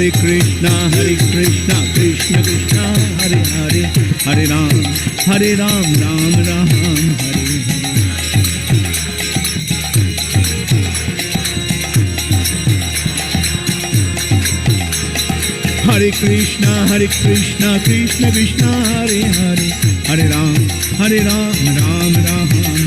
Hare Krishna, Krishna Krishna, Hare Hare, Hare Ram, Ram Ram, Hare Hare. Hare Krishna, Krishna Krishna, Hare Hare, Hare Ram, Ram Ram, Hare.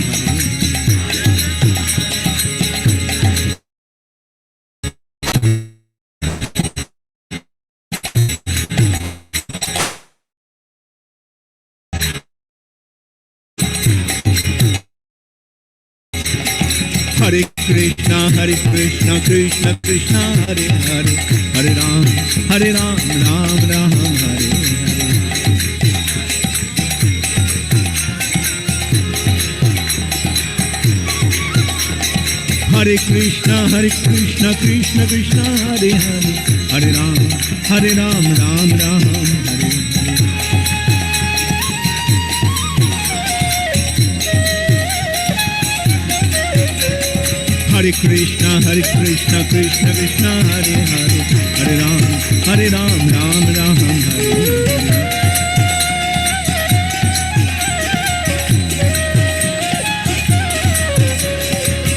Hare Krishna, Krishna Krishna, Hare Hare, Hare Ram, Ram Ram, Hare Hare. Hare Krishna, Krishna Krishna, Hare Hare, Hare Ram, Ram Ram, Hare Hare. Hare Krishna, Krishna Krishna, Hare Hare, Hare Ram, Ram Ram, Hare Hare.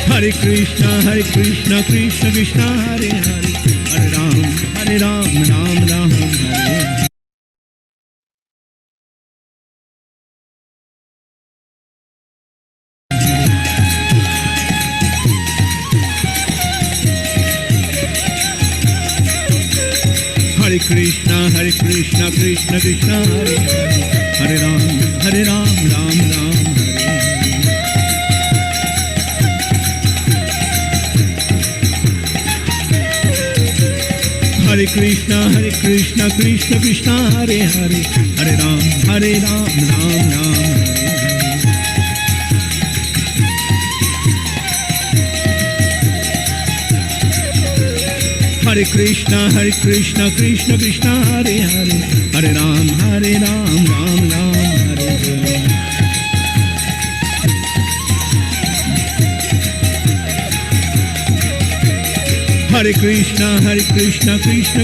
Hare Krishna, Krishna Krishna, Hare Hare, Hare Ram, Ram Ram, Hare Hare. Hare Krishna, Krishna Krishna, Hare Hare, Hare Ram, Ram Ram, Hare Hare. Hare Krishna, Krishna Krishna, Hare Hare, Hare Ram, Ram Ram, Hare Hare. Hare Krishna, Krishna Krishna, Hare Hare, Hare Ram, Ram Ram, Hare Hare. Hare Krishna, Krishna Krishna.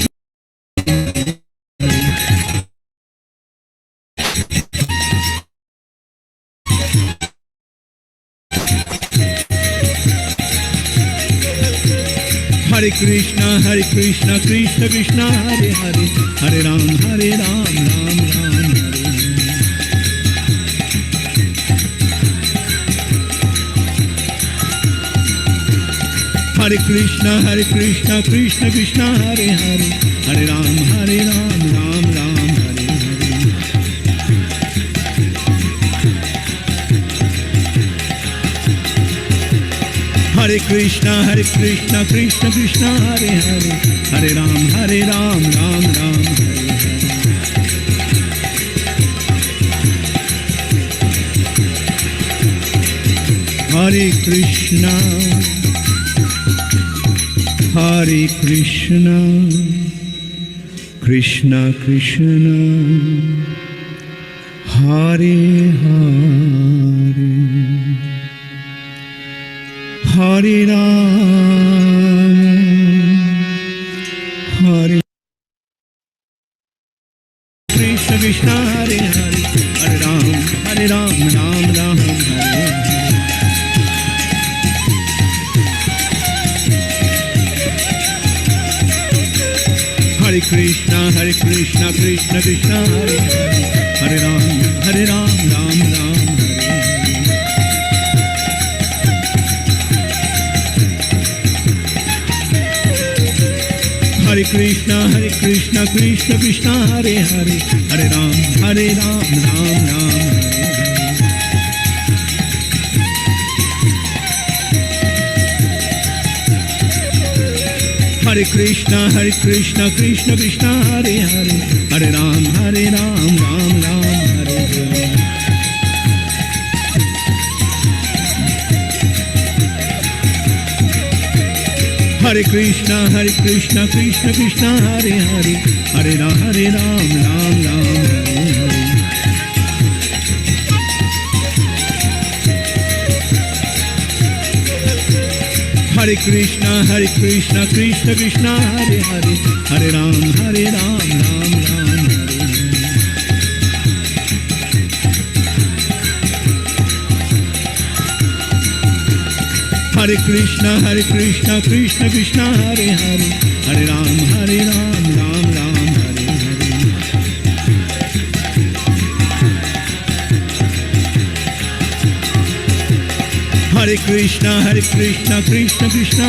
Hare Krishna, Krishna Krishna, Hare Hare, Hare Ram, Ram Ram, Hare Hare. Hare Krishna, Krishna Krishna, Hare Hare, Hare Ram, Ram Ram, Hare Hare. Hare Krishna, Krishna Krishna, Hare Hare, Hare Ram, Ram Ram, Hare Hare. Hare Krishna, Krishna Krishna, Hare Hare, Hare Ram, Hare Krishna Krishna, Hare Hare, Hare Ram, Ram Ram, Hare Hare. Hare Krishna, Krishna Krishna, Hare Hare, Hare Ram, Ram Ram, Hare Hare. Hare Krishna, Krishna Krishna, Hare Hare, Hare Ram, Ram Ram, Hare Hare. Hare Krishna, Krishna Krishna, Hare Hare, Hare Ram, Ram Ram, Hare Hare. Hare Krishna, Krishna Krishna, Hare Hare, Hare Ram, Ram Ram, Hare Hare. Hare Krishna Krishna Krishna Hare Hare, Hare Ram Ram Ram Hare Hare Krishna Krishna Krishna Hare Hare, Hare Ram Ram Ram Hare Hare. Hare Krishna Krishna Krishna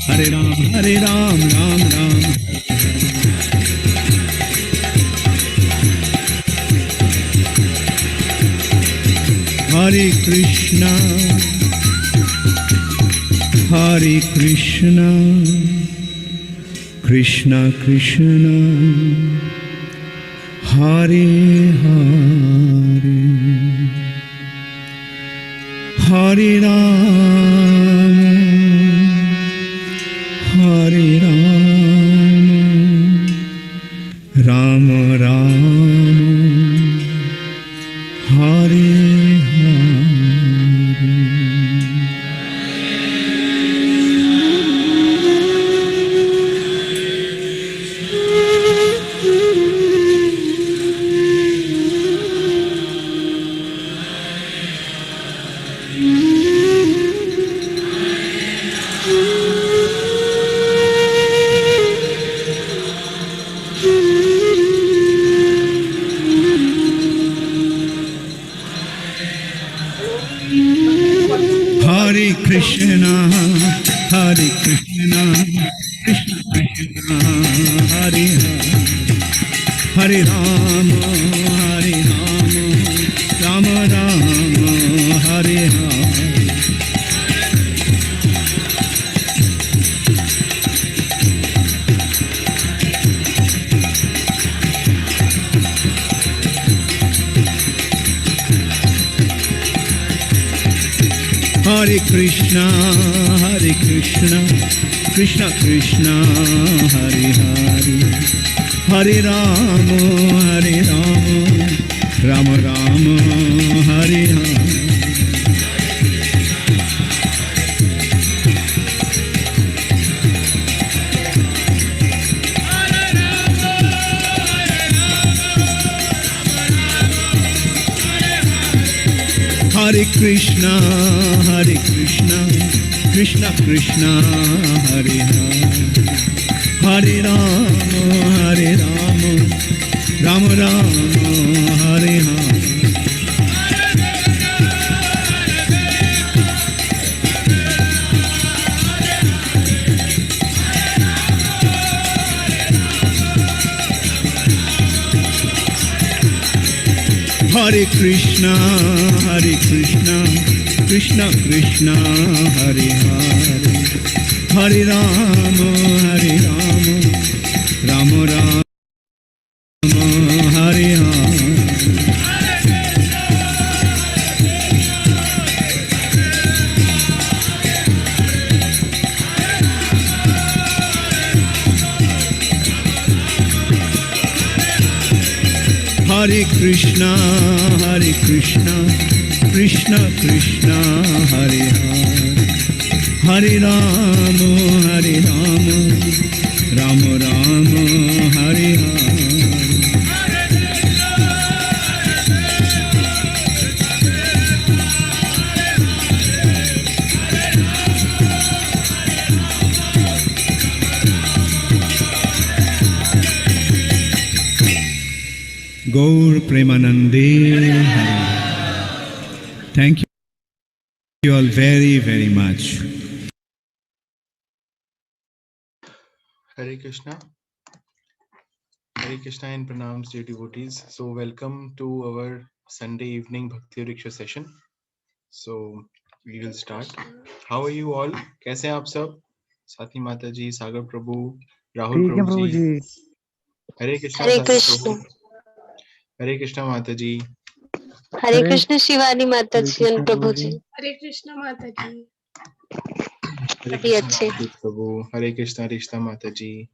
Hare Hare Ram Ram Ram. Hare Krishna Krishna Krishna Hare Hare, Hare Ram Ram Ram Hare Hare. Hare Krishna Krishna Krishna Hare Hare, Hare Ram Ram Ram Hare Hare. Hare Krishna Krishna Krishna Hare Hare, Hare Ram Ram Ram Hare Hare. Hare Krishna Krishna Krishna Hare Hare, Hare Ram Ram Ram Hare Hare. Hare Krishna Krishna Krishna Hare Hare, Hare Ram Ram Ram Hare Hare. Hare Krishna Krishna Krishna Hare Hare, Hare Ram Ram Ram Hare Hare. Gaur Premanande Hari. Thank you all very, very much. Hare Krishna and pranams dear devotees. So welcome to our Sunday evening Bhakti Riksha session. So we will start. How are you all? कैसे हैं आप सब? साथी माता जी, सागर प्रभु, राहुल प्रभु जी. Hare Krishna. हरे सागर कृष्ण. प्रभु. Hare Krishna माता जी. हरे कृष्ण शिवानी माता जी और प्रभु जी. हरे कृष्णा माता जी. हरे अच्छे. कृष्ण प्रभु. हरे कृष्णा रिश्ता माता जी.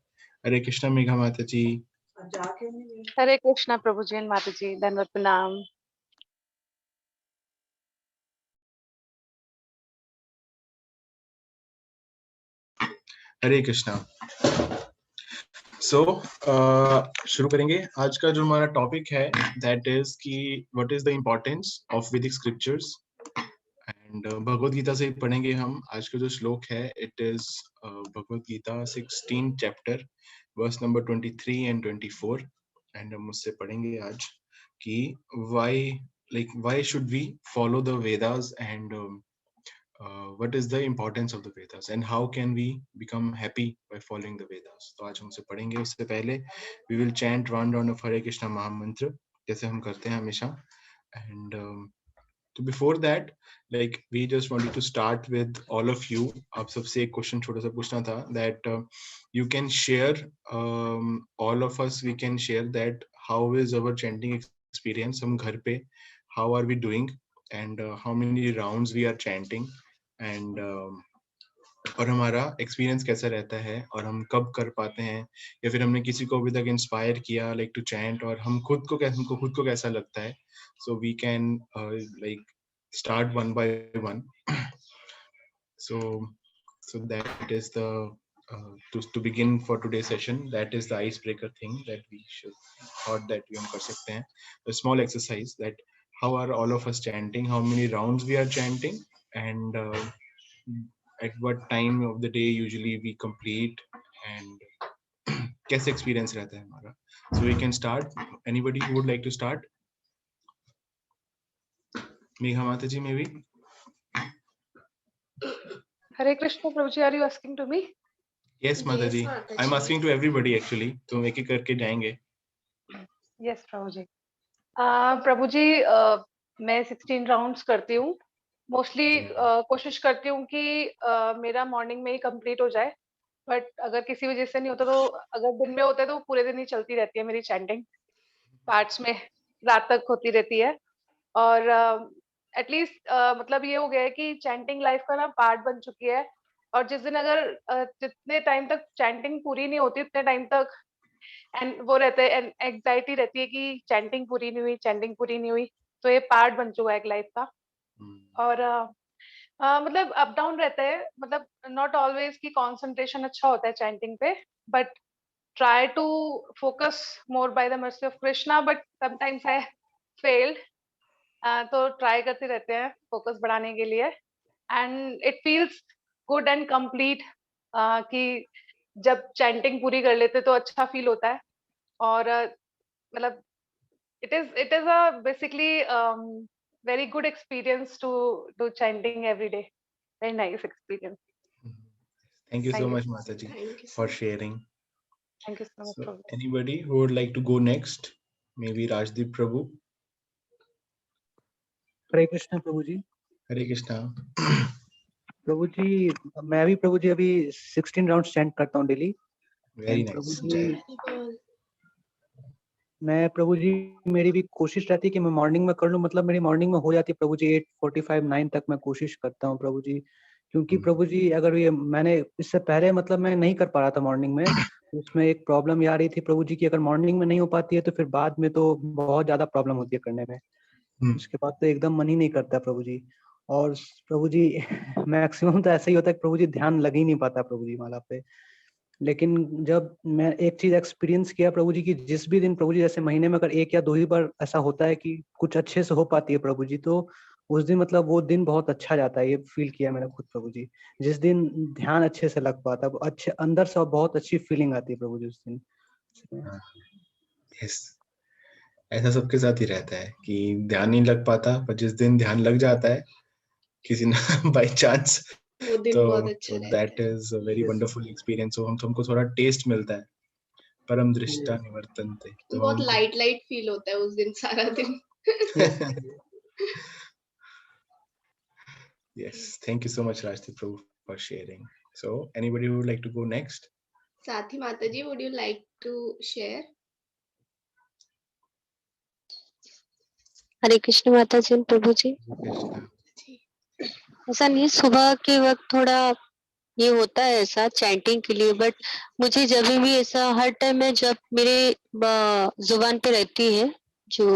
हरे कृष्णा मेघा माता जी. हरे कृष्णा प्रभु जी माता जी. धन्यवाद प्रणाम. हरे कृष्णा। सो शुरू करेंगे। आज का जो हमारा टॉपिक है दैट इज कि what is the importance of Vedic scriptures and Bhagavad Gita से पढ़ेंगे हम। आज का जो श्लोक है it is Bhagavad Gita 16 chapter verse number 23 and 24 and हम उससे पढ़ेंगे आज कि why should we follow the Vedas and what is the importance of the Vedas and how can we become happy by following the Vedas। तो आज हम उसे पढ़ेंगे। उससे पहले we will chant one round of Hare Krishna महामंत्र जैसे हम करते हैं हमेशा। and तो before that we just wanted to start with all of you। आप सबसे एक क्वेश्चन छोटा सा पूछना था that you can share all of us we can share that how is our chanting experience। हम घर पे how are we doing and how many rounds we are chanting and और हमारा एक्सपीरियंस कैसा रहता है और हम कब कर पाते हैं या फिर हमने किसी को अभी तक इंस्पायर किया टू चैंट और हमको खुद को कैसा लगता है। So we can start one by one। so that is the to begin for today's session, that is the icebreaker thing that we should thought that we कर सकते हैं। A small exercise that how are all of us chanting, how many rounds we are chanting and at what time of the day usually we complete and कैसे experience रहता है हमारा। So we can start। Anybody who would like to start? Megha Mataji maybe? Hare Krishna Prabhuji, are you asking to me? Yes Mataji, I'm asking to everybody actually। तो एक एक करके जाएंगे। Yes Prabhuji। प्रभुजी मैं 16 rounds करती हूँ mostly. कोशिश करती हूँ कि मेरा मॉर्निंग में ही कंप्लीट हो जाए, बट अगर किसी वजह से नहीं होता तो अगर दिन में होता है तो पूरे दिन ही चलती रहती है मेरी चैंटिंग। पार्ट्स में रात तक होती रहती है और एटलीस्ट मतलब ये हो गया है कि चैंटिंग लाइफ का ना पार्ट बन चुकी है। और जिस दिन अगर जितने टाइम तक चैंटिंग पूरी नहीं होती उतने टाइम तक एंड वो रहते हैं एंग्जाइटी रहती है कि चैंटिंग पूरी नहीं हुई, चैंटिंग पूरी नहीं हुई। तो ये पार्ट बन चुका है एक लाइफ का। और मतलब अप डाउन रहता है, मतलब नॉट ऑलवेज की कंसंट्रेशन अच्छा होता है चैंटिंग पे, but try to focus more by the mercy of Krishna, but sometimes I failed. तो ट्राई करते रहते हैं फोकस बढ़ाने के लिए and it feels good and complete कि जब चैंटिंग पूरी कर लेते तो अच्छा फील होता है। और मतलब it is a basically very good experience to do chanting every day। Very nice experience। Thank you so Thank you। much Mataji for sharing। Thank you so much So Prabhu। anybody who would like to go next? Maybe Rajdeep Prabhu। हरे कृष्ण प्रभु जी। हरे कृष्णा। प्रभु जी मैं भी प्रभु जी अभी 16 round chant करता हूँ daily. Very प्रभु nice। जी मैं प्रभु जी मेरी भी कोशिश रहती है कि मैं मॉर्निंग में कर लूं, मतलब मेरी मॉर्निंग में हो जाती है प्रभु जी 8:45 9 तक मैं कोशिश करता हूँ प्रभु जी। क्योंकि प्रभु जी अगर ये मैंने इससे पहले मतलब मैं नहीं कर पा रहा था मॉर्निंग में, उसमें एक प्रॉब्लम ये आ रही थी प्रभु जी की अगर मॉर्निंग में नहीं हो पाती है तो फिर बाद में तो बहुत ज्यादा प्रॉब्लम होती है करने में। उसके बाद तो एकदम मन ही नहीं करता प्रभु जी। और प्रभु जी मैक्सिमम तो ऐसा ही होता है प्रभु जी, ध्यान लग ही नहीं पाता प्रभु जी माला पे। लेकिन जब मैं एक चीज एक्सपीरियंस किया प्रभु जी की, जिस भी दिन प्रभु जी जैसे महीने में अगर 1 या 2 ही बार ऐसा होता है कि कुछ अच्छे से हो पाती है प्रभु जी, तो उस दिन मतलब वो दिन बहुत अच्छा जाता है। ये फील किया मैंने खुद प्रभु जी। जिस दिन ध्यान अच्छे से लग पाता है अच्छे अंदर से बहुत अच्छी फीलिंग आती है प्रभु जी उस दिन। Yes। ऐसा सबके साथ ही रहता है कि ध्यान नहीं लग पाता, पर जिस दिन ध्यान लग जाता है किसी ने बाय चांस वो दिन तो बहुत अच्छा रहता that is a very wonderful experience. तो हमको थोड़ा टेस्ट मिलता है। परम दृष्टा निवर्तन्ते। है। बहुत लाइट लाइट फील होता है उस दिन सारा दिन। Yes, thank you so much Rajdeep Prabhu for sharing। So anybody who would like to go next? साथी माताजी, would you like to share? हरे कृष्ण माता जी प्रभु जी। कृष्णा। ऐसा नहीं, सुबह के वक्त थोड़ा ये होता है ऐसा चैंटिंग के लिए, बट मुझे जब भी ऐसा हर टाइम में जब मेरे जुबान पे रहती है जो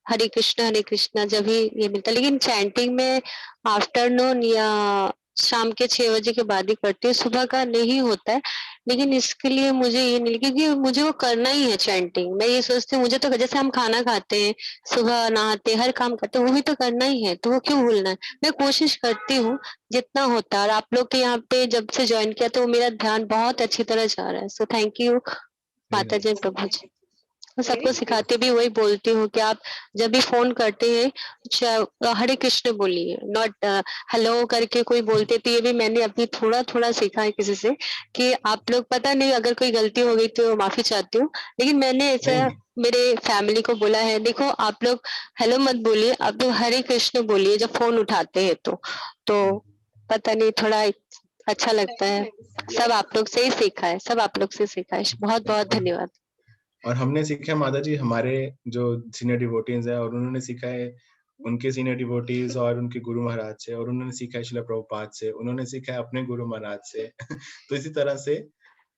हरे कृष्णा जब भी ये मिलता है। लेकिन चैंटिंग में आफ्टरनून या शाम के 6 बजे के बाद ही करती हूँ, सुबह का नहीं होता है। लेकिन इसके लिए मुझे ये नहीं, क्योंकि मुझे वो करना ही है चैंटिंग। मैं ये सोचती हूँ, मुझे तो जैसे हम खाना खाते हैं, सुबह नहाते हैं, हर काम करते हैं, वो भी तो करना ही है, तो वो क्यों भूलना है। मैं कोशिश करती हूँ जितना होता है, और आप लोग के यहाँ पे जब से ज्वाइन किया तो मेरा ध्यान बहुत अच्छी तरह जा रहा है। सो थैंक यू वेरी माता जी, नाइस। प्रभु जी। मैं सबको Very सिखाते भी वही बोलती हूँ कि आप जब भी फोन करते हैं हरे कृष्ण बोलिए, नॉट हेलो करके कोई बोलते। तो ये भी मैंने अभी थोड़ा थोड़ा सीखा है किसी से, कि आप लोग, पता नहीं अगर कोई गलती हो गई तो माफी चाहती हूँ, लेकिन मैंने नहीं ऐसा नहीं, मेरे फैमिली को बोला है, देखो आप लोग हेलो मत बोलिए, आप लोग हरे कृष्ण बोलिए जब फोन उठाते हैं तो पता नहीं थोड़ा अच्छा लगता very है। nice. सब Yes. आप लोग से ही सीखा है, सब आप लोग से सीखा है। बहुत बहुत धन्यवाद। और हमने सीखा है माता जी, हमारे जो सीनियर डिवोटीज हैं, और उन्होंने सीखा है उनके सीनियर डिवोटीज और उनके गुरु महाराज से, और उन्होंने सीखा है शिला प्रभुपाद से, उन्होंने सीखा है अपने गुरु महाराज से। तो इसी तरह से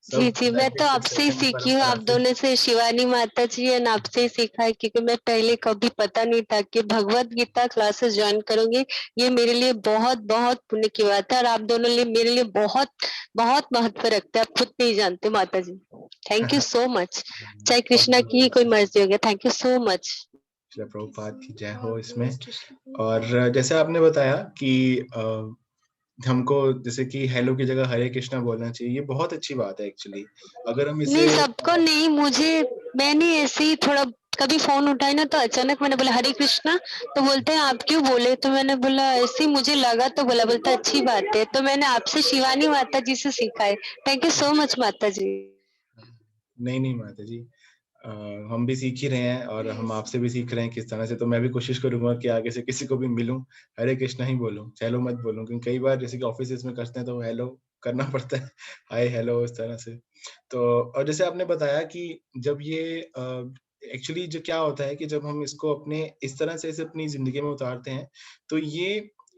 जी, सब जी, मैं तो वैदिक आपसे ही सक्सेशन सीखी हूँ, परंपरा आप से। दोनों से, शिवानी माता जी एंड आपसे ही सीखा है, क्योंकि मैं पहले कभी पता नहीं था कि भगवत गीता क्लासेस ज्वाइन करूंगी। ये मेरे लिए बहुत बहुत पुण्य की बात है, और आप दोनों लिए मेरे लिए बहुत बहुत महत्व रखते हैं, आप खुद नहीं जानते माता जी। Thank you so much. चाहे बहुत कृष्णा बहुत की ही कोई धन्यवाद। मर्जी हो गया। Thank you so much. शिला प्रभुपाद की जय हो All इसमें। glories to Shri और जैसे आपने बताया कि हमको जैसे कि हेलो की जगह हरे कृष्णा बोलना चाहिए, ये बहुत अच्छी बात है एक्चुअली। अगर हम नहीं, इसे सबको नहीं, मुझे, मैंने ऐसे ही थोड़ा कभी फोन उठाई ना, तो अचानक मैंने बोला हरे कृष्णा, तो बोलते हैं आप क्यों बोले, तो मैंने बोला ऐसे ही मुझे लगा, तो बोला, बोलता अच्छी बात है। तो मैंने आपसे शिवानी माता जी से सीखा है। थैंक यू सो मच माता जी। नहीं नहीं माता जी, हम भी सीख ही रहे हैं, और हम आपसे भी सीख रहे हैं किस तरह से। तो मैं भी कोशिश करूंगा कि आगे से किसी को भी मिलूं, हरे कृष्णा ही बोलूं, हेलो मत बोलूं, क्योंकि कई बार जैसे कि ऑफिस में करते हैं तो हेलो करना पड़ता है, हाय हेलो इस तरह से। तो और जैसे आपने बताया कि जब ये एक्चुअली जो क्या होता है कि जब हम इसको अपने इस तरह से इसे अपनी जिंदगी में उतारते हैं, तो ये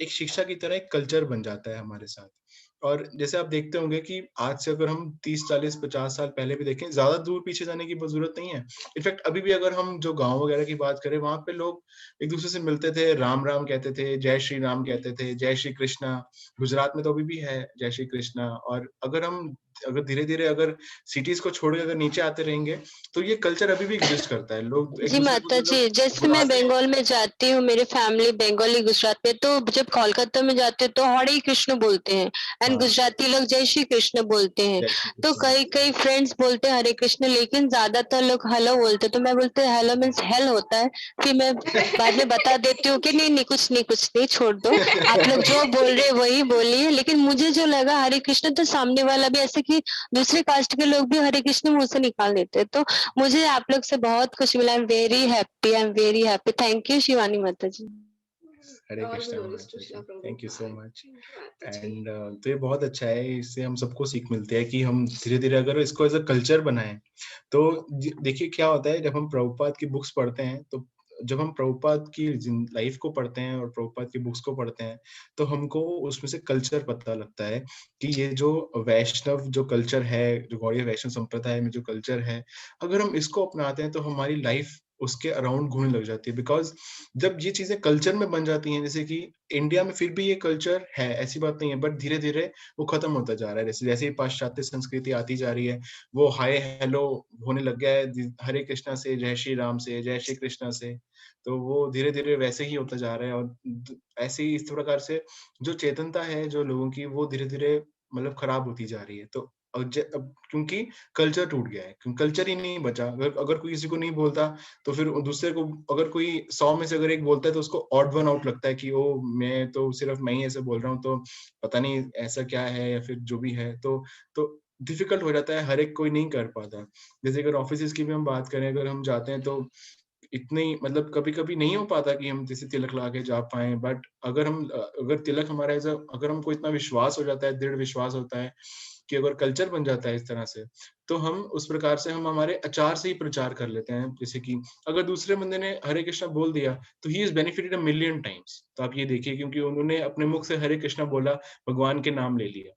एक शिक्षा की तरह एक कल्चर बन जाता है हमारे साथ। और जैसे आप देखते होंगे कि आज से अगर हम 30, 40, 50 साल पहले भी देखें, ज़्यादा दूर पीछे जाने की ज़रूरत नहीं है। इनफैक्ट अभी भी अगर हम जो गाँव वगैरह की बात करें, वहाँ पे लोग एक-दूसरे से मिलते थे, राम-राम कहते थे, जय श्री राम कहते थे, जय श्री कृष्णा। गुजरात में तो अभी भी है जय श्री कृष्णा। और अगर धीरे-धीरे अगर सिटीज़ को छोड़ के अगर नीचे आते रहेंगे, तो ये कल्चर अभी भी एग्ज़िस्ट करता है। लोग जी एक-दूसरे को माता मतलब जी, जैसे मैं बुलाते हैं। बंगाल में जाती हूँ, मेरी फैमिली बंगाली गुजरात में, तो जब कोलकाता में जाते हैं तो हरे कृष्ण बोलते हैं, एंड हाँ, गुजराती लोग जय श्री कृष्ण बोलते हैं। जय श्री तो कृष्ण। कई कई फ्रेंड्स बोलते हैं हरे कृष्ण, लेकिन ज्यादातर लोग हेलो बोलते हैं। तो मैं बोलते हैं हेलो मीन्स हेल होता है। फिर मैं बाद में बता देती हूँ कि नहीं नहीं, कुछ नहीं, कुछ नहीं, छोड़ दो, आप लोग जो बोल रहे हैं वही बोलिए। लेकिन मुझे जो लगा हरे कृष्ण, तो सामने वाला भी ऐसे कि दूसरे कास्ट के लोग भी हरे कृष्ण मुंह से निकाल देते हैं। तो मुझे आप लोग से बहुत कुछ मिला। I am very happy. Thank you Shivani माता जी। हरे All कृष्णा glories to माता जी, Shri thank you so Prabhupada. Much. Thank you, Mataji. And तो ये बहुत अच्छा है, इससे हम सबको सीख मिलती है कि हम धीरे-धीरे अगर इसको एज़ अ कल्चर बनाएँ, तो देखिए क्या होता है, जब हम प्रभुपाद की बुक्स पढ़ते हैं, तो जब हम प्रभुपाद की लाइफ को पढ़ते हैं और प्रभुपाद की बुक्स को पढ़ते हैं, तो हमको उसमें से कल्चर पता लगता है कि ये जो वैष्णव जो कल्चर है, जो गौड़ीय वैष्णव संप्रदाय में जो कल्चर है, अगर हम इसको अपनाते हैं तो हमारी लाइफ उसके अराउंड घूमने लग जाती है। बिकॉज़ जब ये चीज़ें कल्चर में बन जाती हैं, जैसे कि इंडिया में फिर भी ये कल्चर है, ऐसी बात नहीं है, बट धीरे-धीरे वो खत्म होता जा रहा है। जैसे-जैसे ही पाश्चात्य संस्कृति आती जा रही है, वो हाय हेलो होने लग गया है, हरे कृष्णा से, जय श्री राम से, जय श्री कृष्णा से। तो वो धीरे-धीरे वैसे ही होता जा रहा है, और ऐसे ही इस प्रकार से जो चेतनता है जो लोगों की, वो धीरे-धीरे मतलब खराब होती जा रही है। तो अब क्योंकि कल्चर टूट गया है, कल्चर ही नहीं बचा। अगर अगर कोई किसी को नहीं बोलता, तो फिर दूसरे को, अगर कोई 100 में से अगर एक बोलता है, तो उसको ऑड वन आउट लगता है कि ओ मैं तो सिर्फ मैं ही ऐसे बोल रहा हूँ, तो पता नहीं ऐसा क्या है, या फिर जो भी है। तो डिफिकल्ट हो जाता है, हर एक कोई नहीं कर पाता। जैसे अगर ऑफिसेज की भी हम बात करें, अगर हम जाते हैं, तो इतनी मतलब कभी-कभी नहीं हो पाता कि हम जैसे तिलक लगा के जा पाएँ। बट अगर तिलक हमारा अगर हमको इतना विश्वास हो जाता है, दृढ़ विश्वास होता है कि अगर कल्चर बन जाता है इस तरह से, तो हम उस प्रकार से हम हमारे आचार से ही प्रचार कर लेते हैं। जैसे कि अगर दूसरे बंदे ने हरे कृष्णा बोल दिया, तो he is benefited a million times. तो आप ये देखिए, क्योंकि उन्होंने अपने मुख से हरे कृष्णा बोला, भगवान के नाम ले लिया।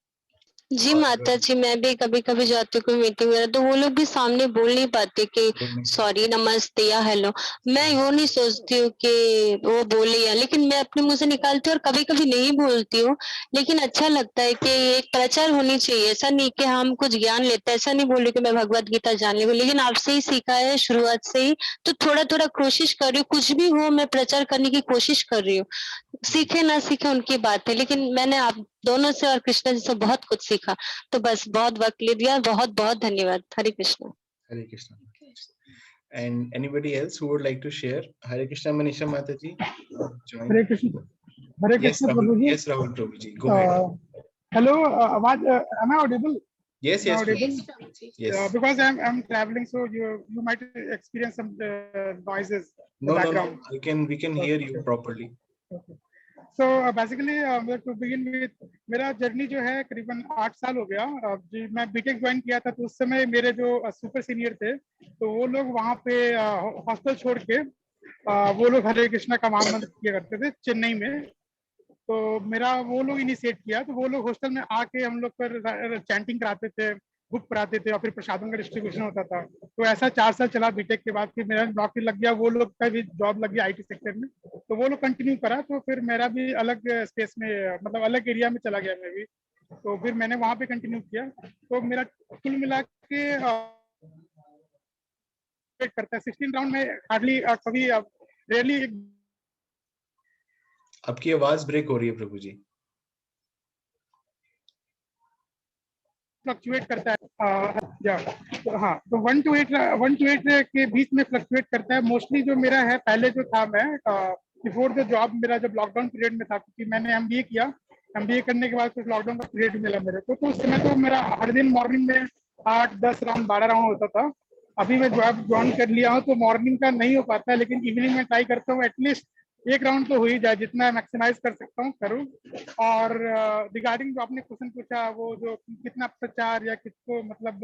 जी माता जी, मैं भी कभी कभी जाती हूँ कोई मीटिंग वगैरह, तो वो लोग भी सामने बोल नहीं पाते कि सॉरी, नमस्ते या हेलो। मैं वो नहीं सोचती हूँ कि वो बोले या, लेकिन मैं अपने मुंह से निकालती हूँ और कभी कभी नहीं बोलती हूँ। लेकिन अच्छा लगता है कि एक प्रचार होनी चाहिए। ऐसा नहीं कि हम कुछ ज्ञान लेते हैं, ऐसा नहीं बोल रही कि मैं भगवत गीता जान ली हूँ, लेकिन आपसे ही सीखा है शुरुआत से ही, तो थोड़ा थोड़ा कोशिश कर रही हूँ। कुछ भी हो, मैं प्रचार करने की कोशिश कर रही हूँ। सीखे ना सीखे उनकी बात है, लेकिन मैंने आप दोनों से और कृष्णा जी से बहुत कुछ सीखा। तो बस बहुत वक्त ले दिया, बहुत बहुत धन्यवाद। हरे Krishna. Hare Krishna. And anybody else who would like to share? Hare Krishna, Manisha Mataji, join. Hare Yes, Krishna Rahul. Prabhu ji. Yes, Rahul Prabhu ji. Go ahead. Hello, आवाज am I audible? Yes, Am I yes, audible? Prabhu. Yes, Prabhuji. Yes. Because I'm traveling, so you might experience some noises in the No, no, background. no. We can hear you Okay. properly. Okay. So basically, to begin with, मेरा journey जो है करीबन 8 साल हो गया। जी, मैं BTech join किया था, तो उस समय मेरे जो सुपर सीनियर थे, तो वो लोग वहाँ पे हॉस्टल छोड़ के वो लोग हरे कृष्णा का महामंत्र किया करते थे चेन्नई में। तो मेरा वो लोग इनिशिएट किया, तो वो लोग हॉस्टल में आके हम लोग पर चैंटिंग कराते थे, बुक पढ़ाते थे और फिर प्रसादों का डिस्ट्रीब्यूशन होता था। तो ऐसा 4 साल चला बीटेक के बाद। फिर मेरा नौकरी लग गया, वो लोग का भी जॉब लग गया आईटी सेक्टर में, तो वो लोग कंटिन्यू करा। तो फिर मेरा भी अलग स्पेस में, मतलब अलग एरिया में चला गया मैं भी, तो फिर मैंने वहाँ पे कंटिन्यू किया। तो मेरा कुल मिला के करता है 16 राउंड में, हार्डली कभी रेयरली आपकी आवाज ब्रेक हो रही है प्रभु जी। फ्लक्चुएट करता है। हाँ, तो 1 to 8 के बीच में फ्लक्चुएट करता है। मोस्टली जो मेरा है, पहले जो था मैं बिफोर द जॉब, मेरा जब लॉकडाउन पीरियड में था, क्योंकि मैंने एमबीए किया, एमबीए करने के बाद कुछ लॉकडाउन का पीरियड मिला मेरे को, तो उस समय तो मेरा हर दिन मॉर्निंग में 8-10 राउंड 12 राउंड होता था। अभी मैं जॉब ज्वाइन कर लिया हूँ, तो मॉर्निंग का नहीं हो पाता है, लेकिन इवनिंग में ट्राई करता हूँ एटलीस्ट 1 राउंड तो हो ही जाए, जितना मैक्सिमाइज कर सकता हूँ करूँ। और रिगार्डिंग जो आपने क्वेश्चन पूछा, वो जो कितना प्रचार या किसको, मतलब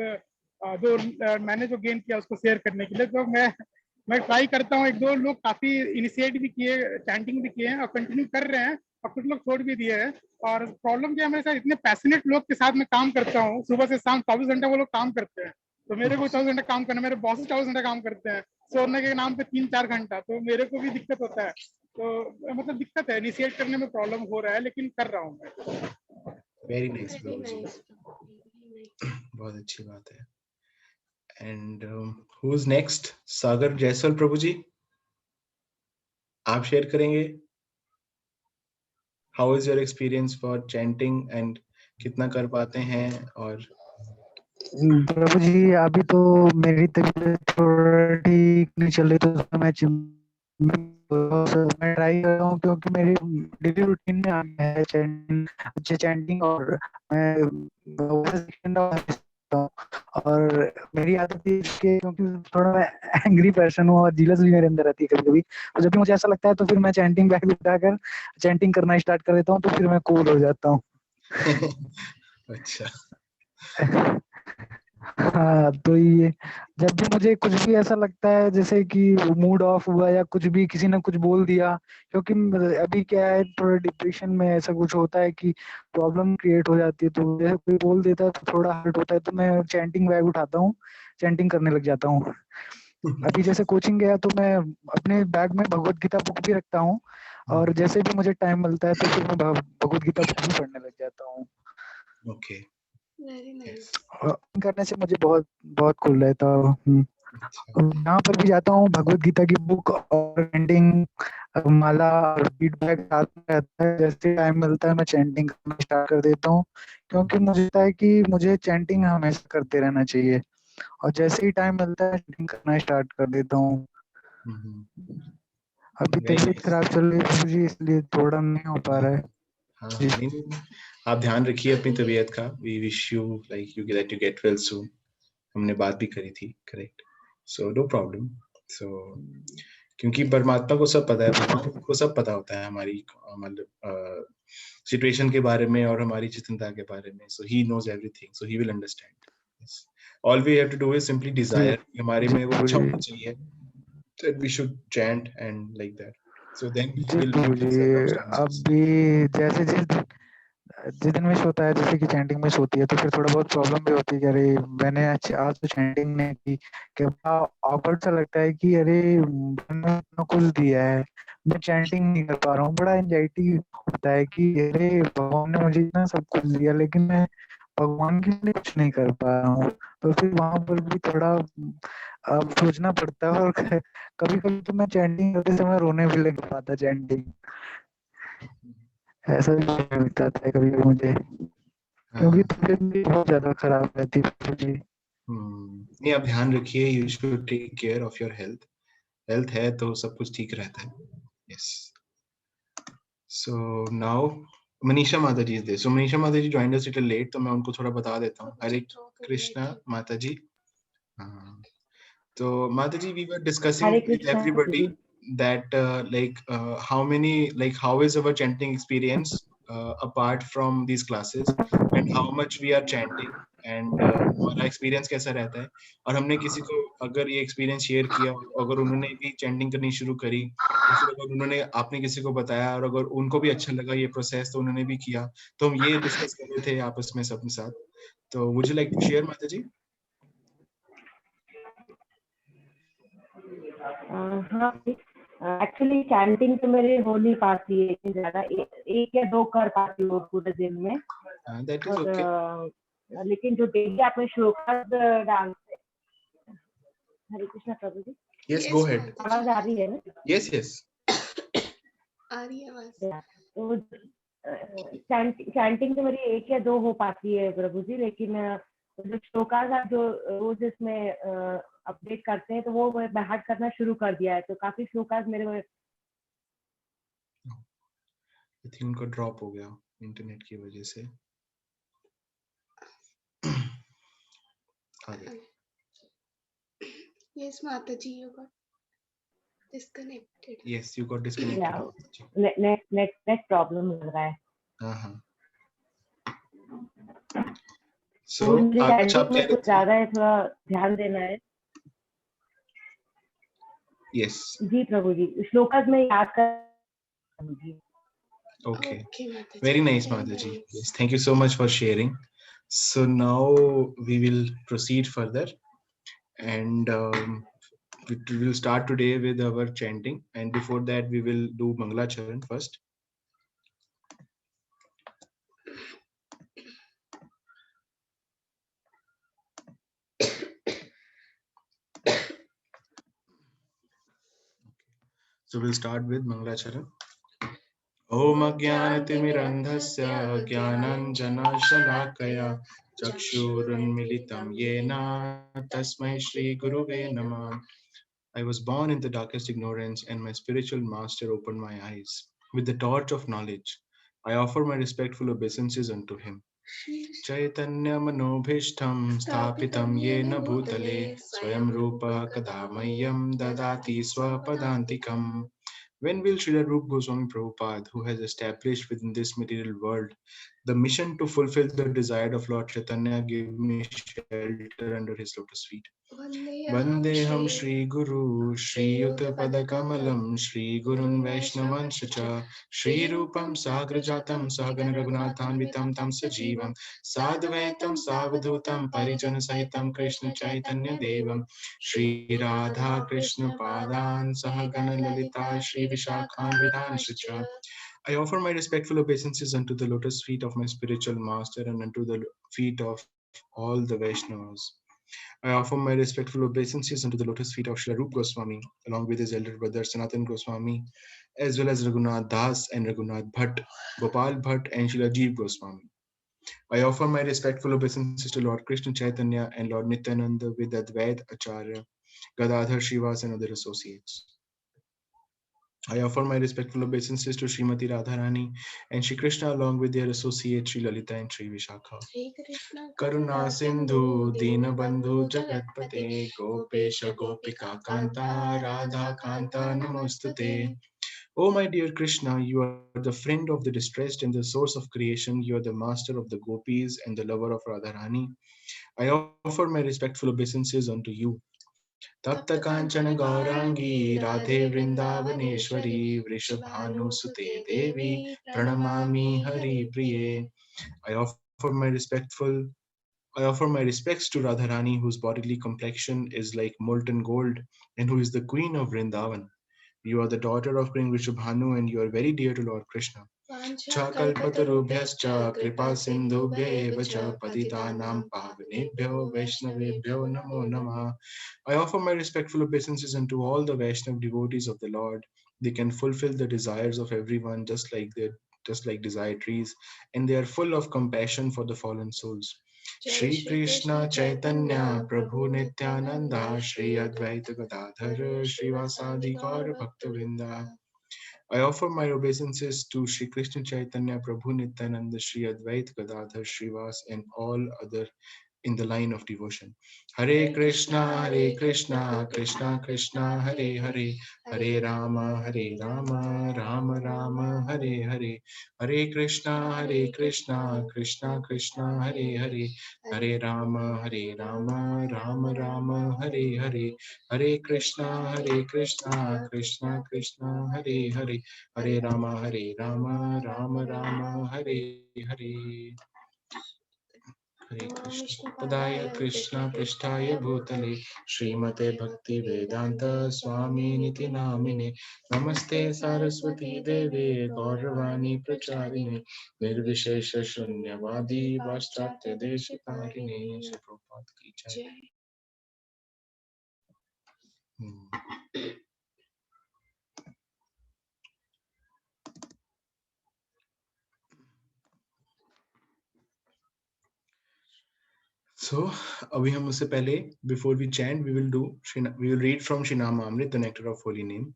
जो मैंने जो गेन किया उसको शेयर करने के लिए, तो मैं ट्राई करता हूँ। 1-2 लोग काफी इनिशिएट भी किए, चैंटिंग भी किए हैं और कंटिन्यू कर रहे हैं, और कुछ लोग छोड़ भी दिए हैं। और प्रॉब्लम क्या है, मेरे साथ इतने पैशनेट लोग के साथ मैं काम करता हूँ, सुबह से शाम 24 घंटा वो लोग काम करते हैं, तो मेरे को 24 घंटा काम करना, मेरे बॉस 24 घंटा काम करते हैं, सोने के नाम पे 3-4 घंटा, तो मेरे को भी दिक्कत होता है। तो मतलब दिक्कत है, इनिशिएट करने में प्रॉब्लम हो रहा है, लेकिन कर रहा हूँ मैं। Very nice Very Prabhu ji, nice, Prabhuji. Very nice. बहुत अच्छी बात है। And who is next? Sagar Jaiswal Prabhu ji, आप शेयर करेंगे? How is your experience for chanting and कितना कर पाते हैं? और प्रभु जी, अभी तो मेरी तबीयत थोड़ा ठीक नहीं चल रही, तो मैं ट्राई कर रहा हूँ, क्योंकि मेरी डेली रूटीन में आ गया है चैंटिंग, और मैं और मेरी आदत है कि, क्योंकि थोड़ा मैं एंग्री पर्सन हूँ और जीलस भी मेरे अंदर रहती है कभी कभी, तो जब भी मुझे ऐसा लगता है तो फिर मैं चैंटिंग बैग उठाकर चैंटिंग करना स्टार्ट कर देता हूँ, तो फिर मैं कूल हो जाता हूँ। अच्छा। हाँ, तो ये जब भी मुझे कुछ भी ऐसा लगता है, जैसे कि मूड ऑफ हुआ या कुछ भी किसी ने कुछ बोल दिया, क्योंकि अभी क्या है, थोड़ा डिप्रेशन में ऐसा कुछ होता है कि प्रॉब्लम क्रिएट हो जाती है, तो जैसे कोई बोल देता है तो थोड़ा हर्ट होता है, तो मैं चैंटिंग बैग उठाता हूँ, चैंटिंग करने लग जाता हूँ। अभी जैसे कोचिंग गया, तो मैं अपने बैग में भगवत गीता बुक भी रखता हूँ, और जैसे भी मुझे टाइम मिलता है तो फिर मैं भगवत गीता बुक भी पढ़ने लग जाता हूँ। Okay, Very nice. करने से मुझे बहुत बहुत कूल रहता है। यहाँ पर भी जाता हूँ, भगवत गीता की बुक और चैंटिंग माला और फीडबैक साथ में रहता है। जैसे टाइम मिलता है मैं चैंटिंग करना स्टार्ट कर देता हूँ, क्योंकि मुझे लगता है कि मुझे चैंटिंग हमेशा करते रहना चाहिए, और जैसे ही टाइम मिलता है चैंटिंग करना स्टार्ट कर देता हूँ। अभी Very तबीयत nice. खराब चल रही है मुझे, इसलिए थोड़ा नहीं हो पा रहा है। हाँ, नहीं, आप ध्यान रखिए अपनी तबीयत का। We wish you like you that you get well soon. हमने बात भी करी थी, correct? So no problem. So क्योंकि परमात्मा को सब पता है, भगवान को सब पता होता है हमारी मतलब सिचुएशन के बारे में और हमारी चिंता के बारे में. So he knows everything. So he will understand. Yes. All we have to do is simply desire. हमारे में वो इच्छा होनी चाहिए that we should chant and like that. So then he will make the circumstances. अभी जिस दिन miss होता है, जैसे कि चैंटिंग मिस होती है, तो फिर थोड़ा बहुत प्रॉब्लम भी होती है कि अरे मैंने आज तो चैंटिंग नहीं की, क्या ऑकवर्ड सा लगता है कि अरे मैंने इतना कुछ दिया है, मैं चैंटिंग नहीं कर पा रहा हूँ। बड़ा एंजाइटी होता है कि अरे भगवान ने मुझे इतना सब कुछ दिया, लेकिन मैं भगवान के लिए कुछ नहीं कर पा रहा हूँ। तो फिर वहां पर भी थोड़ा अब सोचना पड़ता है, और कभी कभी तो मैं चैंटिंग करते समय रोने भी लग पाता चैंटिंग, ऐसा भी लगता है कभी कभी मुझे, क्योंकि तबीयत भी बहुत ज्यादा खराब रहती है जी। नहीं, आप ध्यान रखिए, you should take care of your health. Health है तो सब कुछ ठीक रहता है। यस। सो नाउ मनीषा माता जी इज देयर। सो मनीषा माता जी ज्वाइंड अस लिटिल लेट, तो मैं उनको थोड़ा बता देता हूँ। हरे कृष्णा माता जी। हाँ, तो माता जी, we were discussing Hare with Krishna, everybody Prabhuji. that how many, like how is our chanting experience apart from these classes, and how much we are chanting, and हमारा एक्सपीरियंस कैसा रहता है। और हमने किसी को अगर ये एक्सपीरियंस शेयर किया, अगर उन्होंने भी चैंटिंग करनी शुरू करी, या फिर अगर उन्होंने आपने किसी को बताया और अगर उनको भी अच्छा लगा ये प्रोसेस तो उन्होंने भी किया, तो हम ये डिस्कस कर रहे थे आपस में सबके साथ। तो would you like to share mata ji? हाँ, एक्चुअली चैंटिंग तो मेरे हो नहीं पाती है इतनी ज्यादा, एक या दो कर पाती हूँ पूरे दिन में। That is और okay. लेकिन जो डेली आपने श्लोकास डालते, हरे कृष्णा प्रभु जी। Yes, go ahead. आवाज आ रही है ना? Yes, yes. आ रही है आवाज। तो चैंटिंग तो मेरी एक या दो हो पाती है प्रभु जी, लेकिन जो श्लोकास आप जो रोज इसमें अपडेट करते हैं, तो वो मैं बाहर करना शुरू कर दिया है, तो काफी श्लोकास मेरे में। I think उनका ड्रॉप हो गया इंटरनेट की वजह से। आगे। Yes, Mataji, you got disconnected. Yes, you got disconnected. Net problem लग रहा है। हाँ। तो So मुझे अच्छा, चैंटिंग आप में कुछ ज्यादा है, थोड़ा ध्यान देना है। Yes. जी प्रभु जी, श्लोकास में याद कर जी। Okay. Okay, Mataji. Very nice, Mataji. Yes, thank you so much for sharing. So now we will proceed further, and we will start today with our chanting. And before that, we will do Mangala Charan first. So we'll start with Mangala Charan. Om Ajnanatimirandhasya Jnananjana-shalakaya Chakshurunmilitam Yena Tasmai Shri Guruve Namah. I was born in the darkest ignorance, and my spiritual master opened my eyes. With the torch of knowledge, I offer my respectful obeisances unto him. Chaitanya Manobhishtam Sthapitam Yena Bhutale Swayam Rupa Kadamayyam Dadati Swapadantikam. When will Srila Rupa Goswami Prabhupada, who has established within this material world the mission to fulfill the desire of Lord Chaitanya, give me shelter under his lotus feet? Vandeham Shri Guru Shri Yuta Padakamalam Shri Gurun Vaishnavan Shacha Shri Rupam Sagrajatam Sahagana Raghunathanvitam Tam Sajivam Sadvaitam Savadhutam Parijana Sahitam Krishna Chaitanya Devam Shri Radha Krishna Padan Sahagana Lalita Shri Vishakhan Vidhan Shacha. I offer my respectful obeisances unto the lotus feet of my spiritual master and unto the feet of all the Vaishnavas. I offer my respectful obeisances unto the lotus feet of Srila Rupa Goswami, along with his elder brother Sanatan Goswami, as well as Raghunath Das and Raghunath Bhatt, Gopal Bhatt and Srila Jeev Goswami. I offer my respectful obeisances to Lord Krishna Chaitanya and Lord Nityananda with Advaita Acharya, Gadadhar Srivas and other associates. I offer my respectful obeisances to Srimati Radharani and Shri Krishna along with their associates Sri Lalita and Sri Vishakha. Karuna Sindhu Dina Bandhu Jagatpate Gopesha Gopika Kanta Radha Kanta Namostute. Oh my dear Krishna, you are the friend of the distressed and the source of creation. You are the master of the gopis and the lover of Radharani. I offer my respectful obeisances unto you. तप्त कांचन गौरांगी राधे वृंदावनेश्वरी वृषभानुसुते देवी प्रणमामि हरिप्रिये. I offer my respects to Radharani, whose bodily complexion is like molten gold and who is the queen of Vrindavan. You are the daughter of King Rishabhanu and you are very dear to Lord Krishna. Chakalpatarubhyascha kripa sindhubhya eva cha patitanam pavanebhyo vaishnavebhyo namo namah. I offer my respectful obeisances unto all the Vaishnav devotees of the Lord. They can fulfill the desires of everyone just like desire trees, and they are full of compassion for the fallen souls. Shri Krishna Chaitanya Prabhu Nityananda Shri Advaita Gadadhar Shri Vasadi Gaur Bhaktavinda. I offer my obeisances to Shri Krishna Chaitanya Prabhu Nityananda Shri Advaita Gadadhar Srivas and all other in the line of devotion. Hare Krishna, Krishna Krishna, Hare Hare, Hare Rama, Rama Rama, Hare Hare, Hare Krishna, Krishna Krishna, Hare Hare, Hare Rama, Rama Rama, Hare Hare, Hare Krishna, Krishna Krishna, Hare Hare, Hare Rama, Rama Rama, Hare Hare. Hare Krishna Padaya Krishna Prishtaya Bhutale Srimate Bhakti Vedanta Swami Niti Namine Namaste Saraswati Deve Gauravani Pracharine Nirvishesha Shunyavadi Vastrate Deshikarine. Shri Prabhupada ki jai. So, अभी हम उससे पहले before we chant, we will read from Shinama Amrit, the nectar of holy name.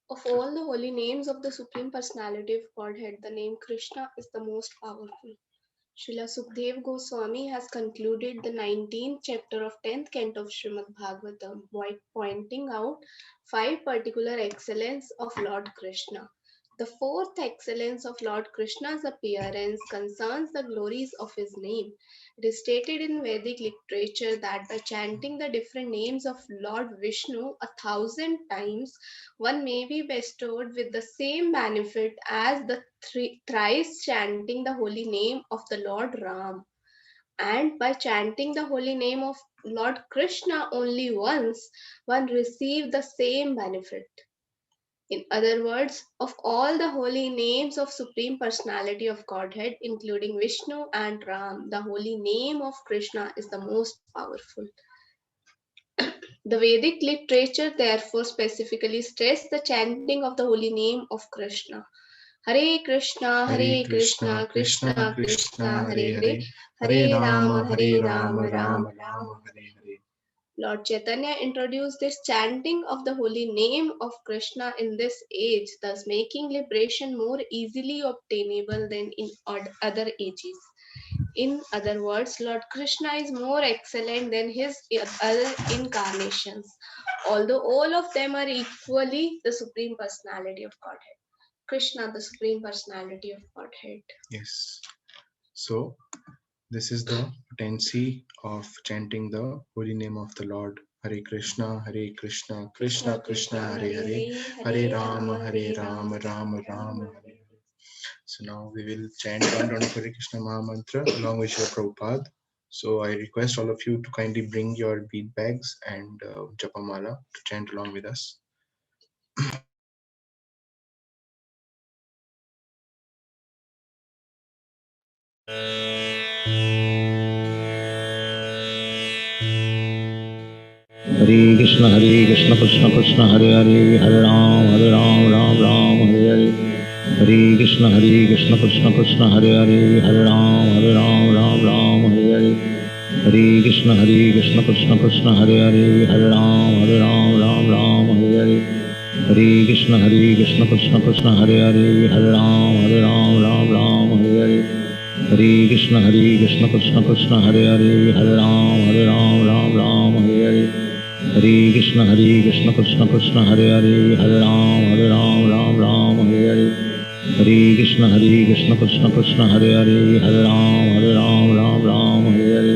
Of all the holy names of the Supreme Personality of Godhead, the name Krishna is the most powerful. Srila Sukdev Goswami has concluded the 19th chapter of 10th canto of Srimad Bhagavatam by pointing out 5 particular excellence of Lord Krishna. The 4th excellence of Lord Krishna's appearance concerns the glories of his name. It is stated in Vedic literature that by chanting the different names of Lord Vishnu 1,000 times, one may be bestowed with the same benefit as the thrice chanting the holy name of the Lord Ram. And by chanting the holy name of Lord Krishna only once, one receives the same benefit. In other words, of all the holy names of Supreme Personality of Godhead, including Vishnu and Ram, the holy name of Krishna is the most powerful. The Vedic literature therefore specifically stressed the chanting of the holy name of Krishna. Hare Krishna, Krishna Krishna, Hare Hare, Hare Rama, Rama Rama, Hare Hare. Lord Chaitanya introduced this chanting of the holy name of Krishna in this age, thus making liberation more easily obtainable than in other ages. In other words, Lord Krishna is more excellent than his other incarnations, although all of them are equally the Supreme Personality of Godhead. Krishna, the Supreme Personality of Godhead. Yes. So, this is the potency of chanting the holy name of the Lord. Hare Krishna, Krishna Krishna, Hare Hare, Hare Rama, Rama Rama, Hare Hare. So now we will chant one round of Hare Krishna Maha Mantra along with Shri Prabhupada. So I request all of you to kindly bring your bead bags and Japamala to chant along with us. Hare Krishna Krishna Krishna Hare Hare, Hare Ram Ram Ram, Hare Hare. Hare Krishna Krishna Krishna Hare Hare, Hare Ram Ram, Hare Hare. Hare Krishna Krishna Krishna Hare Hare, Hare Ram Ram, Hare Hare. Hare Krishna Krishna Krishna Hare Hare, Hare Ram Ram, Hare Hare. Hare Krishna Krishna Krishna Hare Hare, Hare Ram Hare Hare. Hare Krishna Krishna Krishna Hare Hare, Hare Ram Hare Hare. Hare Krishna Krishna Krishna Hare Hare, Hare Ram Hare Hare.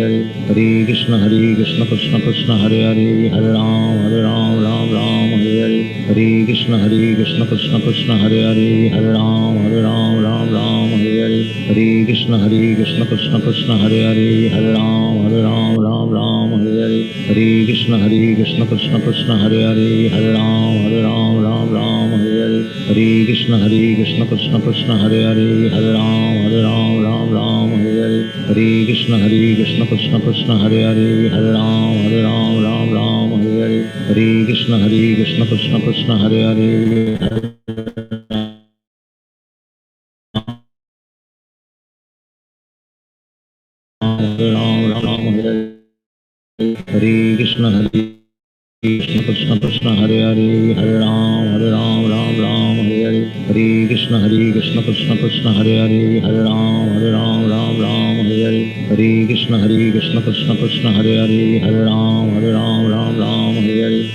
Hare Hare Krishna Krishna Krishna Hare Hare Hare Ram Ram Ram Hare Hare Hare Krishna Krishna Krishna Hare Hare Hare Ram Ram Hare Hare Hare Krishna Krishna Krishna Hare Hare Hare Ram Ram Hare Hare Hare Krishna Krishna Krishna Hare Hare Hare Ram Ram Hare Hare Hare Krishna Krishna Krishna Hare Hare Hare Ram Ram Hare Hare Hare Krishna Krishna Krishna Hare Hare Hare Ram Ram Hare Hare Hare Krishna Krishna Krishna Hare Hare Hare Ram Hare Hare Krishna Krishna Krishna Hare Hare Hare Ram Hare Hare Hare Krishna Krishna Krishna Hare Hare Hare Ram Hare Hare Hare Krishna Krishna Krishna Hare Hare Hare Ram Hare Hare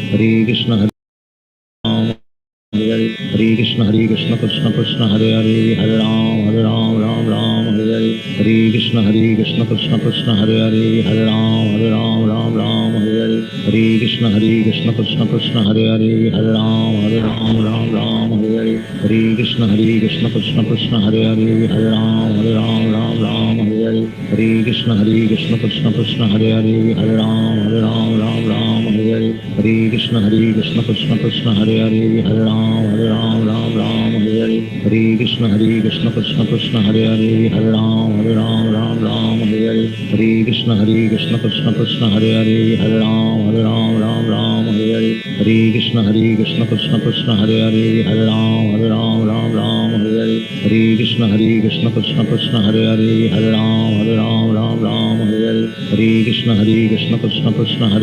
Hare Krishna Hare Krishna Krishna Krishna Hare Hare Hare Ram Hare Hare Hare Krishna Krishna Krishna Hare Hare Hare Ram Hare Hare Hare Krishna Krishna Krishna Hare Hare Hare Ram Hare Hare Hare Krishna Krishna Krishna Hare Hare Hare Ram Hare Hare Hare Krishna Krishna Krishna Hare Hare Hare Ram Hare Hare Hare Krishna Krishna Krishna Hare Hare Hare Ram Hare Hare Hare Krishna Krishna Krishna Hare Hare Hare Ram Hare Hare Hare Krishna Krishna Krishna Hare Hare Hare Ram Hare Hare Hare Krishna Krishna Krishna Hare Hare Hare Ram Hare Hare Hare Krishna Krishna Krishna Hare Hare Hare Ram Hare Hare Hare Krishna Krishna Krishna Hare Hare Hare Ram Hare Hare Hare Krishna Krishna Krishna Hare Hare Hare Ram Hare Hare Hare Krishna Krishna Krishna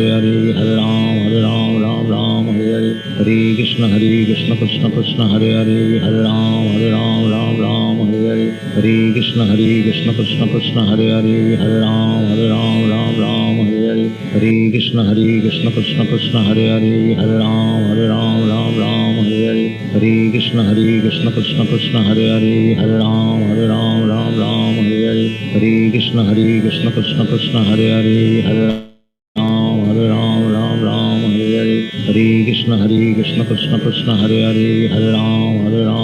Hare Hare Hare Ram Hare Hare Hare Krishna Krishna Krishna Hare Hare Hare Ram Hare Hare Hare Krishna Krishna Krishna Hare Hare Hare Ram Hare Hare Hare Krishna Krishna Krishna Hare Hare Hare Ram Hare Hare Hare Krishna Krishna Krishna Hare Hare Hare Ram Hare Hare Hare Krishna Krishna Krishna Hare Hare Hare Ram Hare Hare Hare Krishna Krishna Krishna Hare Hare Hare Ram Hare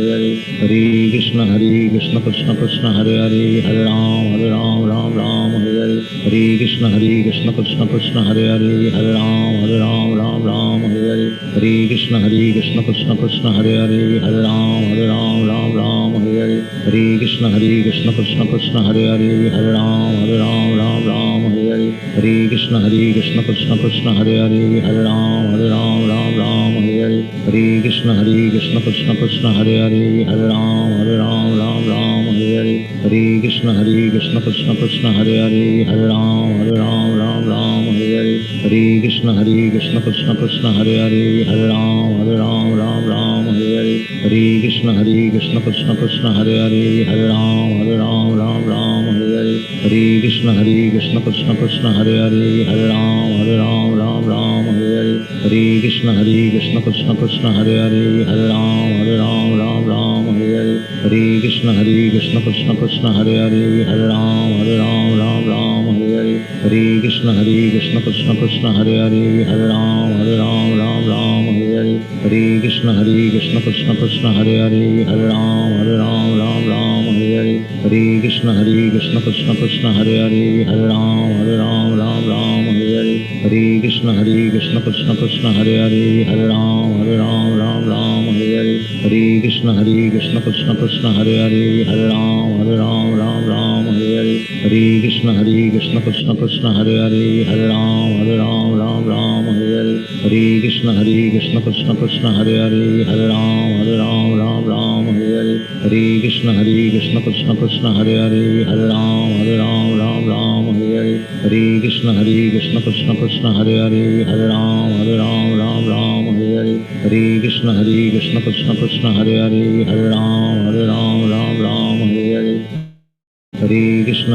Hare Hare Krishna Krishna Krishna Hare Hare Hare Ram Hare Hare Hare Krishna Krishna Krishna Hare Hare Hare Ram Hare Hare Hare Krishna Krishna Krishna Hare Hare Hare Ram Hare Hare Hare Krishna Krishna Krishna Hare Hare Hare Ram Hare Hare Hare Krishna Krishna Krishna Hare Hare Hare Ram Hare Hare Hare Krishna Krishna Krishna Hare Hare Hare Ram Hare Hare Hare Krishna Krishna Krishna Hare Hare Hare Ram Hare Hare Hare Krishna Krishna Krishna Hare Hare Hare Ram Hare Hare Hare Krishna Krishna Krishna Hare Hare Hare Ram Hare Hare Hare Krishna Krishna Krishna Hare Hare Hare Ram Hare Hare Hare Krishna Krishna Krishna Hare Hare Hare Ram Hare Hare Hare Krishna Krishna Krishna Hare Hare Hare Ram Hare Hare Hare Krishna Krishna Krishna Hare Hare Hare Ram Hare Hare Hare Krishna Krishna Krishna Hare Hare Hare Ram Hare Hare Hare Krishna Krishna Krishna Hare Hare Hare Ram Hare Hare Hare Krishna Krishna Krishna Hare Hare Hare Ram Hare Hare Hare Krishna Krishna Krishna Hare Hare Hare Ram Hare Hare Hare Krishna Krishna Krishna Hare Hare Hare Ram Hare Hare Hare Krishna Krishna Krishna Hare Hare Hare Ram Hare Hare Hare Krishna Krishna Krishna Hare Hare Hare Ram Hare Hare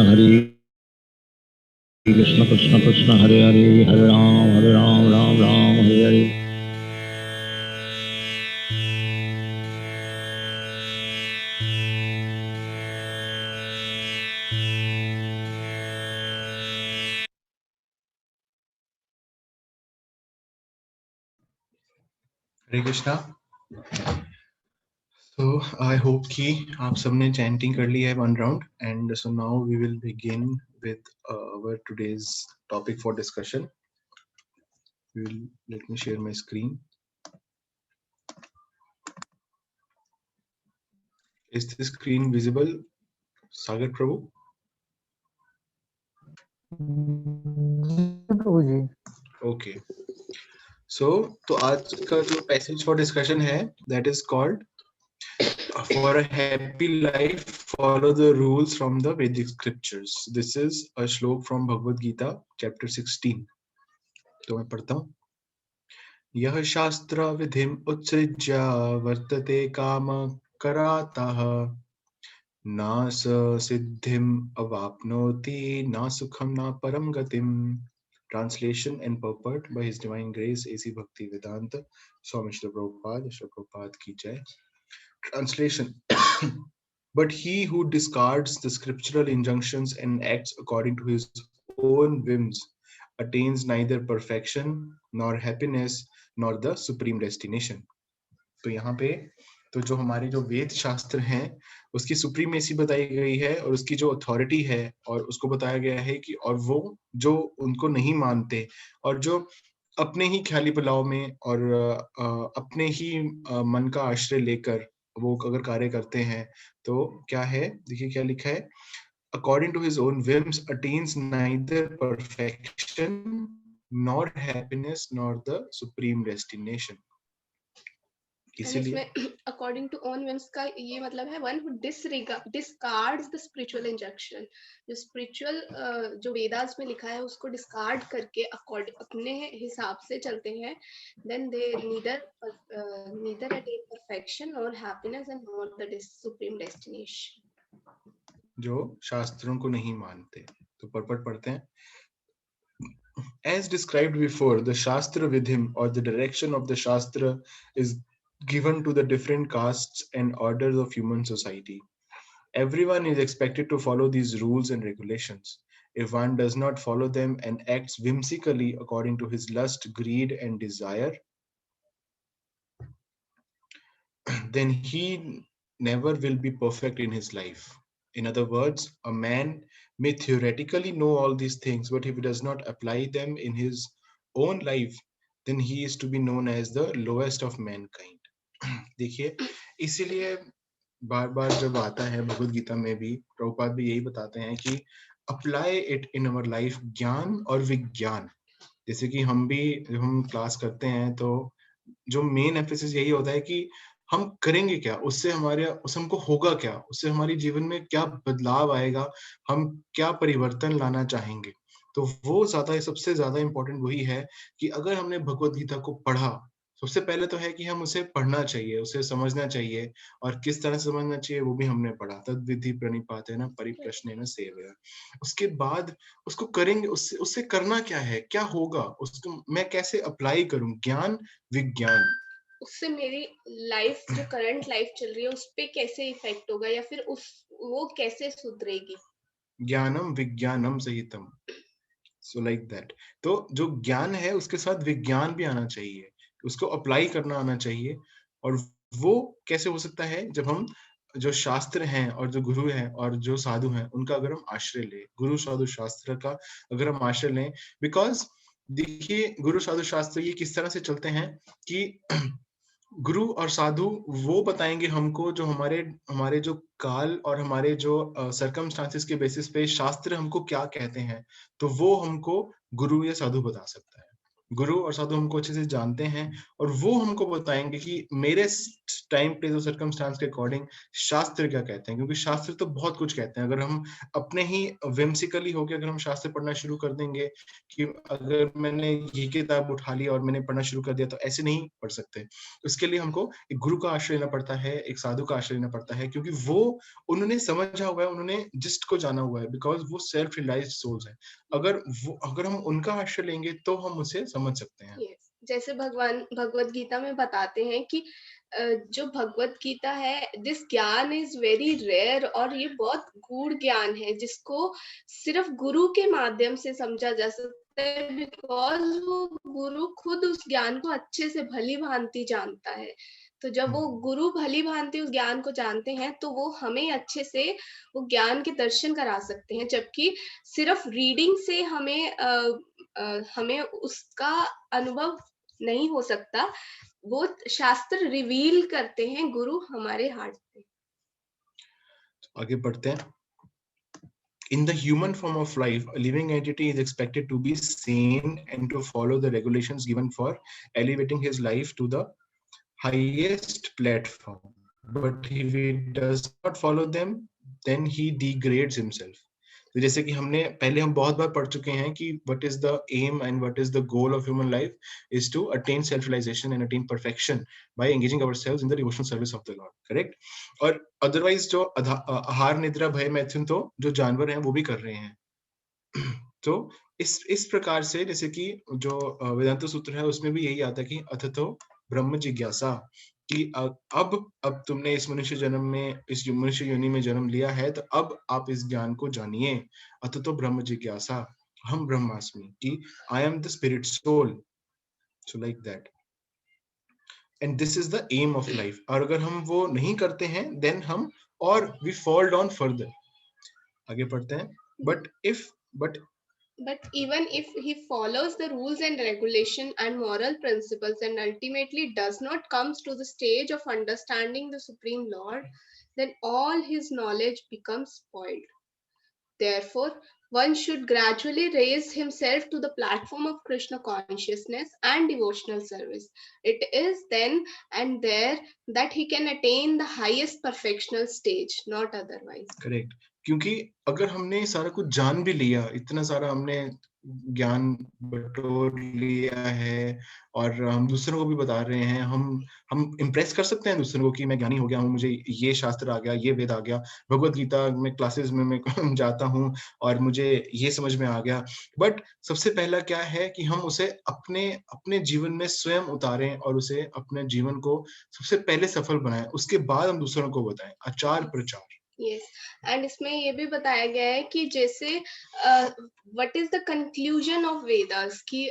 Hare Krishna Krishna Krishna Hare Hare Hare Ram Hare Hare Hare Krishna. So I hope कि आप सबने chanting कर लिया है one round, and so now we will begin with our today's topic for discussion. Let me share my screen. Is the screen visible, Sagar Prabhu? Prabhu ji. Okay. So तो आज का जो passage for discussion है, that is called For a happy life, follow the rules from the Vedic scriptures. This is a shlok from Bhagavad Gita, chapter 16. तो मैं पढ़ता हूँ। यह शास्त्र विधिम उत्सृज्य वर्तते काम करातः न सिद्धिम अवाप्नोति न सुखम न परम गतिम. Translation and purport by His Divine Grace A.C. Bhaktivedanta Swami Srila Prabhupada. Srila Prabhupada ki jai. Translation. But he who discards the scriptural injunctions and acts according to his own whims attains neither perfection nor happiness nor the supreme destination. तो यहाँ पे तो जो हमारे जो वेद शास्त्र हैं उसकी सुप्रीमेसी बताई गई है और उसकी जो अथॉरिटी है और उसको बताया गया है कि और वो जो उनको नहीं मानते और जो अपने ही ख्याली पुलाव में और अपने ही मन का आश्रय लेकर वो अगर कार्य करते हैं तो क्या है, देखिए क्या लिखा है, according to his own whims attains neither perfection nor happiness nor the supreme destination. इसमें according to own whims का ये मतलब है one who discards the spiritual injunction. जो spiritual जो वेदास में लिखा है उसको discard करके अपने हिसाब से चलते हैं, then they neither attain perfection or happiness and nor the supreme destination. जो शास्त्रों को नहीं मानते. तो परपट पढ़ते हैं. As described before, the Shastra Vidhim or the direction of the Shastra is given to the different castes and orders of human society. Everyone is expected to follow these rules and regulations. If one does not follow them and acts whimsically according to his lust, greed, and desire, then he never will be perfect in his life. In other words, a man may theoretically know all these things, but if he does not apply them in his own life, then he is to be known as the lowest of mankind. देखिए, इसीलिए बार बार जब आता है भगवद गीता में भी प्रभुपाद भी यही बताते हैं कि apply it in our life, ज्ञान और विज्ञान. जैसे कि हम भी जब हम क्लास करते हैं तो जो मेन एम्फेसिस यही होता है कि हम करेंगे क्या, उससे हमको होगा क्या, उससे हमारे जीवन में क्या बदलाव आएगा, हम क्या परिवर्तन लाना चाहेंगे. तो वो सबसे ज्यादा इम्पोर्टेंट वही है कि अगर हमने भगवद गीता को पढ़ा, सबसे पहले तो है कि हम उसे पढ़ना चाहिए, उसे समझना चाहिए, और किस तरह से समझना चाहिए वो भी हमने पढ़ा. तद विधि प्रणिपातेन परिप्रश्नेन सेवया. उसके बाद उसको करेंगे, उससे करना क्या है, क्या होगा, उसको मैं कैसे अप्लाई करूं, ज्ञान विज्ञान. उससे मेरी लाइफ जो करंट लाइफ चल रही है उस पे कैसे इफेक्ट होगा या फिर वो कैसे सुधरेगी. ज्ञानम विज्ञानम सहितम. सो लाइक दैट. तो जो ज्ञान है उसके साथ विज्ञान भी आना चाहिए, उसको अप्लाई करना आना चाहिए. और वो कैसे हो सकता है, जब हम जो शास्त्र हैं और जो गुरु हैं और जो साधु हैं उनका अगर हम आश्रय लें, गुरु साधु शास्त्र का अगर हम आश्रय लें. बिकॉज देखिए, गुरु साधु शास्त्र ये किस तरह से चलते हैं कि गुरु और साधु वो बताएंगे हमको जो हमारे जो काल और हमारे जो सर्कमस्टांसेस के बेसिस पे शास्त्र हमको क्या कहते हैं, तो वो हमको गुरु या साधु बता सकता है. गुरु और साधु हमको अच्छे से जानते हैं और वो हमको बताएंगे कि मेरे टाइम पे जो सर्कमस्टांस के अकॉर्डिंग शास्त्र क्या कहते हैं. क्योंकि शास्त्र तो बहुत कुछ कहते हैं. अगर हम अपने ही whimsically होके अगर हम शास्त्र पढ़ना शुरू कर देंगे कि अगर मैंने ये किताब उठा ली और मैंने पढ़ना शुरू कर दिया, तो ऐसे नहीं पढ़ सकते. उसके लिए हमको एक गुरु का आश्रय लेना पड़ता है, एक साधु का आश्रय लेना पड़ता है, क्योंकि वो उन्होंने समझा हुआ है, उन्होंने जिस्ट को जाना हुआ है. बिकॉज वो सेल्फ रियलाइज्ड सोल्स है. अगर हम उनका आश्रय लेंगे तो हम उसे समझ सकते हैं. yes. जैसे भगवान भगवत गीता में बताते हैं कि जो भगवत गीता है, दिस ज्ञान इज वेरी रेयर और ये बहुत गूढ़ ज्ञान है जिसको सिर्फ गुरु के माध्यम से समझा जा है बिकॉज वो गुरु खुद उस ज्ञान को अच्छे से भली भांति जानता है। तो जब वो गुरु भली भांति उस ज्ञान को जानते हैं तो वो हमें अच्छे से वो ज्ञान के दर्शन करा सकते हैं, जबकि सिर्फ रीडिंग से हमें उसका अनुभव नहीं हो सकता। वो शास्त्र रिवील करते हैं गुरु हमारे हार्ट पे। आगे बढ़ते हैं। In the human form of life, a living entity is expected to be sane and to follow the regulations given for elevating his life to the highest platform. But if he does not follow them, then he degrades himself. तो जैसे कि हम बहुत बार पढ़ चुके हैं कि what is the aim and what is the goal of human life is to attain self-realization and attain perfection by engaging ourselves in the devotional service of the Lord, correct? और otherwise जो आहार निद्रा भय मैथुन तो जो जानवर हैं वो भी कर रहे हैं। तो इस प्रकार से जैसे कि जो वेदांत सूत्र है उसमें भी यही आता है कि अथतो ब्रह्म जिज्ञासा, कि अब तुमने इस मनुष्य जन्म में, इस मनुष्य योनि में जन्म लिया है, तो अब आप इस ज्ञान को जानिए। अथतो ब्रह्म जिज्ञासा, हम ब्रह्मास्मि, कि I am the spirit soul, so like that, and this is the aim of life. और अगर हम वो नहीं करते हैं देन हम और वी फॉल डाउन फर्दर। आगे पढ़ते हैं। But even if he follows the rules and regulation and moral principles and ultimately does not come to the stage of understanding the Supreme Lord, then all his knowledge becomes spoiled. Therefore, one should gradually raise himself to the platform of Krishna consciousness and devotional service. It is then and there that he can attain the highest perfectional stage, not otherwise. Correct. क्योंकि अगर हमने सारा कुछ जान भी लिया, इतना सारा हमने ज्ञान बटोर लिया है और हम दूसरों को भी बता रहे हैं, हम इम्प्रेस कर सकते हैं दूसरों को कि मैं ज्ञानी हो गया हूँ, मुझे ये शास्त्र आ गया, ये वेद आ गया, भगवत गीता में क्लासेस में मैं जाता हूँ और मुझे ये समझ में आ गया। बट सबसे पहला क्या है कि हम उसे अपने जीवन में स्वयं उतारें और उसे अपने जीवन को सबसे पहले सफल बनाएं, उसके बाद हम दूसरों को बताएं। आचार प्रचार। Yes, and इसमें ये भी बताया गया है कि जैसे what is the conclusion of Vedas, कि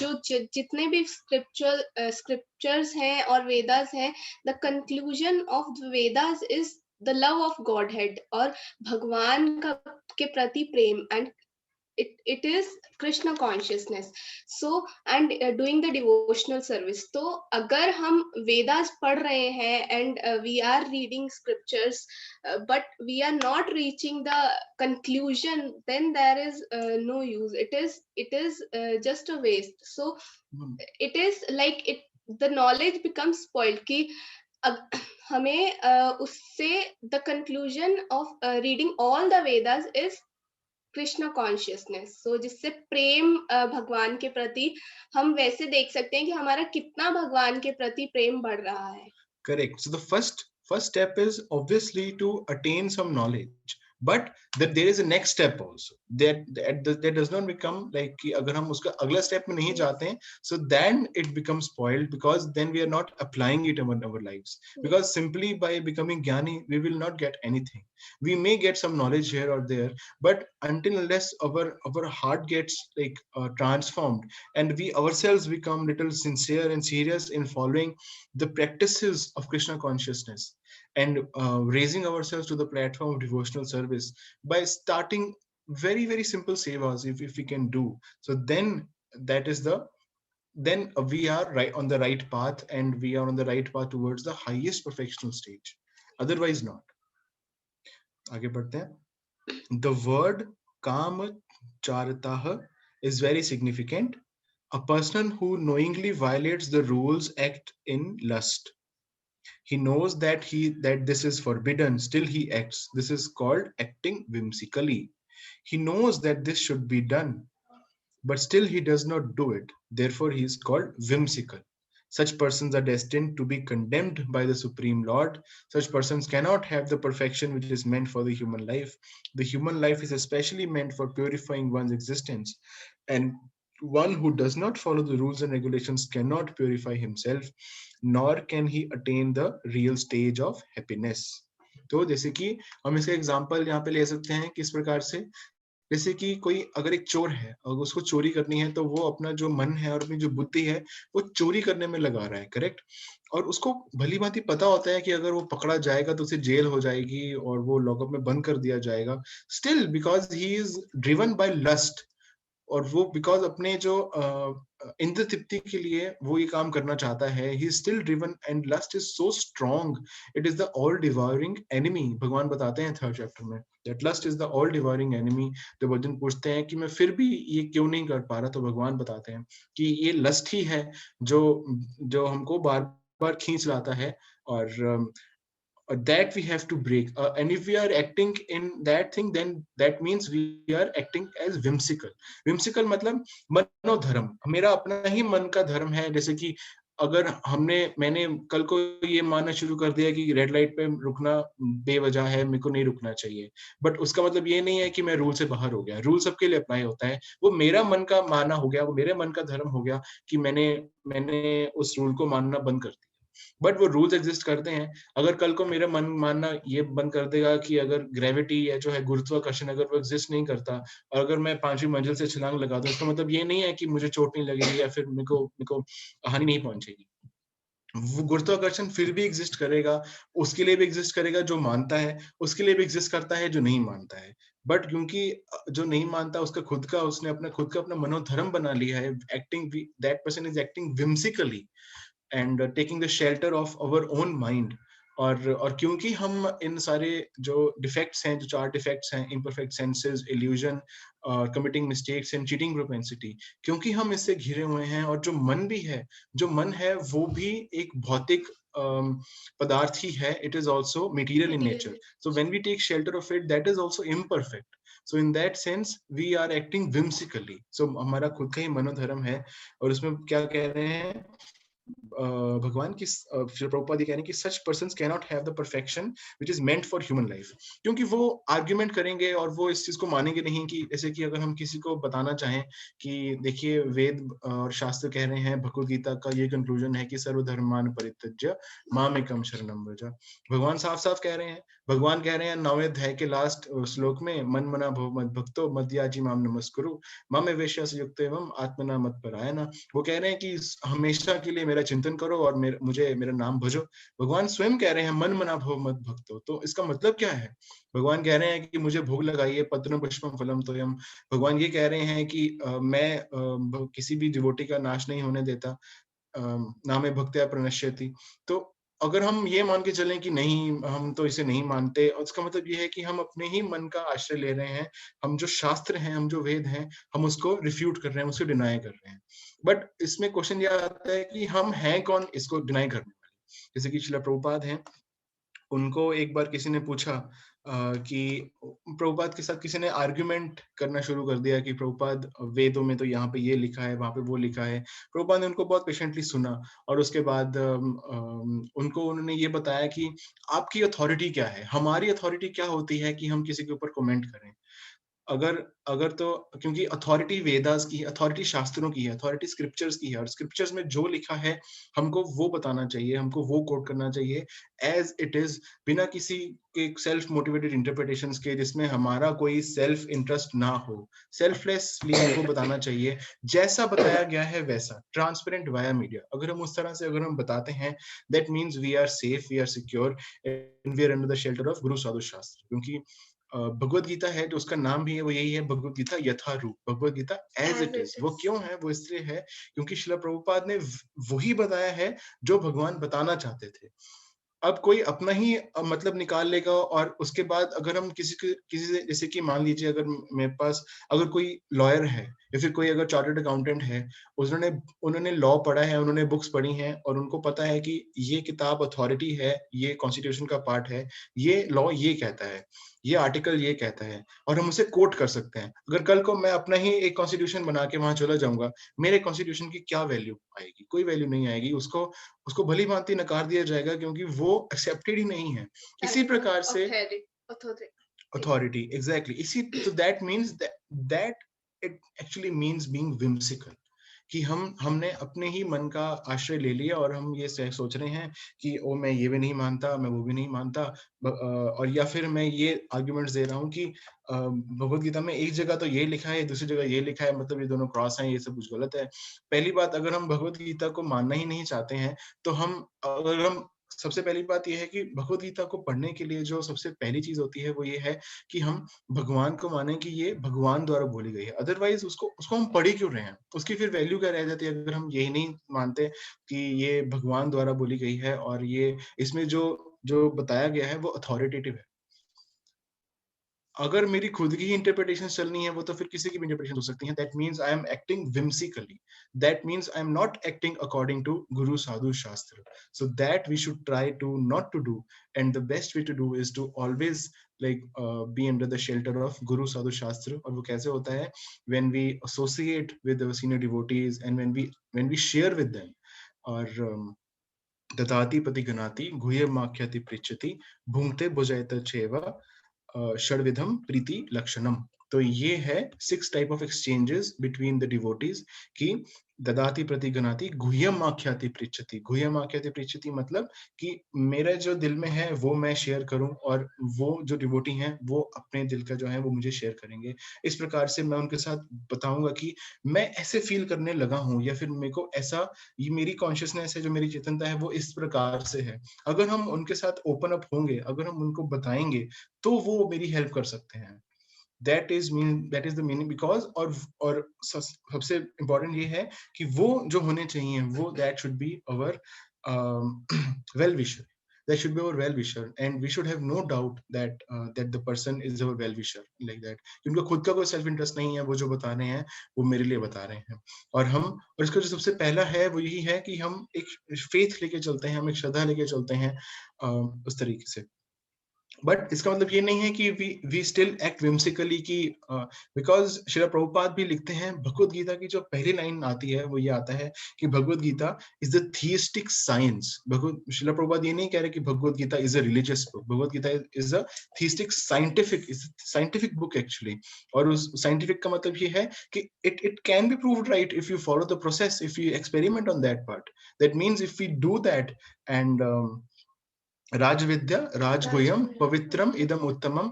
जो जितने भी scriptures हैं और Vedas हैं, the conclusion of the Vedas is the love of Godhead, और भगवान के प्रति प्रेम, and it is Krishna consciousness. So and doing the devotional service. तो अगर हम वेदास पढ़ रहे हैं and we are reading scriptures but we are not reaching the conclusion, then there is no use. It is just a waste. So it is like the knowledge becomes spoiled, कि हमें उससे the conclusion of reading all the Vedas is Krishna consciousness. So जिससे प्रेम भगवान के प्रति हम वैसे देख सकते हैं कि हमारा कितना भगवान के प्रति प्रेम बढ़ रहा है। Correct. So the first step is obviously to attain some knowledge, but that there is a next step also that does not become like कि अगर हम उसका अगला step में नहीं जाते हैं, so then it becomes spoiled, because then we are not applying it in our lives, because simply by becoming jnani we will not get anything. We may get some knowledge here or there, but until unless our heart gets like transformed and we ourselves become little sincere and serious in following the practices of Krishna consciousness and raising ourselves to the platform of devotional service by starting very, very simple sevas, if we can do, so then then we are right on the right path, and we are on the right path towards the highest perfectional stage. Otherwise not. आगे बढ़ते हैं. The word काम चारतः is very significant. A person who knowingly violates the rules act in lust. He knows that this is forbidden, still he acts. This is called acting whimsically. He knows that this should be done, but still he does not do it. Therefore he is called whimsical. Such persons are destined to be condemned by the Supreme Lord. Such persons cannot have the perfection which is meant for the human life. The human life is especially meant for purifying one's existence, and one who does not follow the rules and regulations cannot purify himself, nor can he attain the real stage of happiness. तो जैसे कि हम इसका example यहाँ पे ले सकते हैं किस प्रकार से, जैसे कि कोई अगर एक चोर है और उसको चोरी करनी है तो वो अपना जो मन है और अपनी जो बुद्धि है वो चोरी करने में लगा रहा है, करेक्ट? और उसको भली भांति पता होता है कि अगर वो पकड़ा जाएगा तो उसे जेल हो जाएगी और वो लॉकअप में बंद कर दिया जाएगा। Still because he is driven by lust, और वो बिकॉज अपने जो इंद्र तृप्ति के लिए वो ये काम करना चाहता है, he still driven and lust is so strong, it is the all devouring enemy. भगवान बताते हैं 3rd चैप्टर में that lust is the all devouring enemy. जब अर्जुन पूछते हैं कि मैं फिर भी ये क्यों नहीं कर पा रहा, तो भगवान बताते हैं कि ये लस्ट ही है जो जो हमको बार बार खींच लाता है, और that we have to break, and if we are acting in that thing, then that means we are acting as whimsical मतलब मनोधर्म, मेरा अपना ही मन का धर्म है। जैसे कि अगर मैंने कल को ये मानना शुरू कर दिया कि रेड लाइट पे रुकना बेवजह है, मेरे को नहीं रुकना चाहिए, बट उसका मतलब ये नहीं है कि मैं रूल से बाहर हो गया। रूल सबके लिए अप्लाई होता है, वो मेरा मन का मानना हो गया, वो मेरे मन का धर्म हो गया कि मैंने उस रूल को मानना बंद कर दिया। बट वो रूल्स एग्जिस्ट करते हैं। अगर कल को मेरा मन मानना ये बंद कर देगा कि अगर ग्रेविटी या जो है गुरुत्वाकर्षण अगर वो एग्जिस्ट नहीं करता, और अगर मैं 5वीं मंजिल से छलांग लगा दूं, इसका मतलब ये नहीं है कि मुझे चोट नहीं लगेगी या फिर मेरे को हानि नहीं पहुंचेगी। वो गुरुत्वाकर्षण फिर भी एग्जिस्ट करेगा, उसके लिए भी एग्जिस्ट करेगा जो मानता है, उसके लिए भी एग्जिस्ट करता है जो नहीं मानता है। बट क्योंकि जो नहीं मानता उसने खुद का अपना मनोधर्म बना लिया है, acting that person is acting whimsically and taking the shelter of our own mind। और क्योंकि हम इन सारे जो डिफेक्ट्स हैं, जो 4 डिफेक्ट्स हैं, imperfect senses, illusion, committing mistakes and cheating propensity, क्योंकि हम इससे घिरे हुए हैं, और जो मन है वो भी एक भौतिक पदार्थ ही है, it is also material in nature, so when we take shelter of it, that is also imperfect, so in that sense we are acting whimsically। so हमारा खुद का ही मनोधर्म है, और उसमें क्या कह रहे हैं भगवान की, श्रील प्रभुपाद कह रहे हैं कि such persons can not have the perfection which is meant for human life. क्योंकि वो आर्ग्यूमेंट करेंगे और वो इस चीज को मानेंगे नहीं, कि जैसे कि अगर हम किसी को बताना चाहें कि देखिए वेद और शास्त्र कह रहे हैं, भगवद गीता का ये कंक्लूजन है कि सर्वधर्मान परित्यज्य मामेकं शरणं व्रज। भगवान साफ साफ कह रहे हैं, भगवान कह रहे हैं 9वें अध्याय के लास्ट श्लोक में, मन मना भव मद भक्तो मद्याजी माम नमस्कुरु मामे वेश्यास युक्त एवं आत्मना मत परायना। वो कह रहे हैं कि हमेशा के लिए मेरा चिंतन करो और मुझे मेरा नाम भजो। भगवान स्वयं कह रहे हैं मन मना भव मद भक्तो, तो इसका मतलब क्या है? भगवान कह रहे हैं कि मुझे भोग लगाइए, पत्रम पुष्पम फलम तोयम। भगवान ये कह रहे हैं कि मैं किसी भी डिवोटी का नाश नहीं होने देता, नामे भक्त्या प्रणश्यति। तो अगर हम ये मान के चलें कि नहीं, हम तो इसे नहीं मानते, और इसका मतलब ये है कि हम अपने ही मन का आश्रय ले रहे हैं, हम जो शास्त्र हैं, हम जो वेद हैं, हम उसको रिफ्यूट कर रहे हैं, उसको डिनाई कर रहे हैं। बट इसमें क्वेश्चन यह आता है कि हम हैं कौन इसको डिनाई करने वाले? जैसे कि श्रील प्रभुपाद हैं, उनको एक बार किसी ने पूछा कि प्रभुपाद के साथ किसी ने आर्ग्यूमेंट करना शुरू कर दिया कि प्रभुपाद वेदों में तो यहाँ पे ये लिखा है, वहां पे वो लिखा है। प्रभुपाद ने उनको बहुत पेशेंटली सुना, और उसके बाद उन्होंने ये बताया कि आपकी अथॉरिटी क्या है, हमारी अथॉरिटी क्या होती है कि हम किसी के ऊपर कमेंट करें। अगर तो क्योंकि अथॉरिटी वेदास की है, अथॉरिटी शास्त्रों की है, अथॉरिटी स्क्रिप्चर्स की है, और स्क्रिप्चर्स में जो लिखा है हमको वो बताना चाहिए, हमको वो कोट करना चाहिए एज इट इज, बिना किसी के सेल्फ मोटिवेटेड इंटरप्रिटेशंस के, जिसमें हमारा कोई सेल्फ इंटरेस्ट ना हो। सेल्फलेसली हमको बताना चाहिए, जैसा बताया गया है वैसा, ट्रांसपेरेंट वाया मीडिया। अगर हम उस तरह से अगर हम बताते हैं, that means we are safe, we are secure and we are under the shelter of guru sadhu शास्त्र। क्योंकि भगवत गीता है, जो उसका नाम भी है वो यही है, भगवत गीता यथारूप, Bhagavad Gita as it is. वो क्यों है? वो इसलिए है क्योंकि श्रील प्रभुपाद ने वही बताया है जो भगवान बताना चाहते थे। अब कोई अपना ही मतलब निकाल लेगा, और उसके बाद अगर हम किसी से, जैसे कि मान लीजिए अगर मेरे पास अगर कोई लॉयर है या फिर कोई अगर चार्टर्ड अकाउंटेंट है, उन्होंने लॉ पढ़ा है, उन्होंने बुक्स पढ़ी हैं, और उनको पता है कि ये किताब अथॉरिटी है, ये कॉन्स्टिट्यूशन का पार्ट है, ये लॉ ये कहता है, ये आर्टिकल ये कहता है, और हम उसे कोट कर सकते हैं। अगर कल को मैं अपना ही एक कॉन्स्टिट्यूशन बना के वहां चला जाऊंगा, मेरे कॉन्स्टिट्यूशन की क्या वैल्यू आएगी? कोई वैल्यू नहीं आएगी। उसको भली भांति नकार दिया जाएगा, क्योंकि वो एक्सेप्टेड ही नहीं है। इसी प्रकार से अथॉरिटी, एग्जैक्टली, इसी, तो that means that it actually means being whimsical, कि हमने अपने ही मन का आश्रय ले लिया और हम ये सोच रहे हैं कि ओ मैं ये भी नहीं मानता, मैं वो भी नहीं मानता, और या फिर मैं ये आर्ग्यूमेंट्स दे रहा हूँ कि भगवत गीता में एक जगह तो ये लिखा है, दूसरी जगह ये लिखा है, मतलब ये दोनों क्रॉस हैं, ये सब कुछ गलत है। पहली बात, अगर हम भगवत गीता को मानना ही नहीं चाहते हैं, तो हम सबसे पहली बात ये है कि भगवत गीता को पढ़ने के लिए जो सबसे पहली चीज होती है वो ये है कि हम भगवान को माने कि ये भगवान द्वारा बोली गई है। अदरवाइज उसको हम पढ़ ही क्यों रहे हैं? उसकी फिर वैल्यू क्या रह जाती है अगर हम यही नहीं मानते कि ये भगवान द्वारा बोली गई है और ये इसमें जो बताया गया है वो अथॉरिटेटिव है। अगर मेरी खुद की ही इंटरप्रिटेशन चलनी है, वो तो फिर किसी की भी इंटरप्रिटेशन हो सकती है। That means I am acting whimsically. That means I am not acting according to Guru Sadhu Shastra. So that we should try to not to do. And the best way to do is to always be under the shelter of Guru Sadhu Shastra. और वो कैसे होता है? When we associate with our senior devotees and when we share with them. और ददाति पति गणाति गुह्यमाख्याति पृच्छति भुंक्ते भुजयत चेवा षड्विधम प्रीति लक्षणम। तो ये है 6 type of exchanges between the devotees कि ददाति प्रति गणाति गुह्यम आख्याति पृच्छति। गुह्यम आख्याति पृच्छति मतलब कि मेरा जो दिल में है वो मैं शेयर करूं और वो जो डिवोटी हैं वो अपने दिल का जो है वो मुझे शेयर करेंगे। इस प्रकार से मैं उनके साथ बताऊंगा कि मैं ऐसे फील करने लगा हूं, या फिर मेरे को ऐसा, ये मेरी कॉन्शियसनेस है, जो मेरी चेतनता है वो इस प्रकार से है। अगर हम उनके साथ ओपन अप होंगे, अगर हम उनको बताएंगे, तो वो मेरी हेल्प कर सकते हैं। that is the meaning, because और सबसे important ये है कि वो जो होने चाहिए वो that should be our well wisher. That should be our well wisher, and we should have no doubt that that the person is our well wisher, like that. उनका खुद का कोई सेल्फ इंटरेस्ट नहीं है, वो जो बता रहे हैं वो मेरे लिए बता रहे हैं। और इसका जो सबसे पहला है वो यही है कि हम एक फेथ लेके चलते हैं, हम एक श्रद्धा लेके चलते हैं उस तरीके से। बट इसका मतलब ये नहीं है कि वी स्टिल एक्ट whimsically की बिकॉज श्रील प्रभुपाद भी लिखते हैं, भगवत गीता की जो पहली लाइन आती है वो ये आता है कि Bhagavad Gita is the theistic science. Srila Prabhupada ये नहीं कह रहे कि Bhagavad Gita is a religious book, Bhagavad Gita is a theistic scientific book actually. और उस साइंटिफिक का मतलब ये है कि it can be proved right if you follow the process, if you experiment on that part. That means if we do that and राजविद्या राजगुह्यम पवित्रम इदम उत्तमम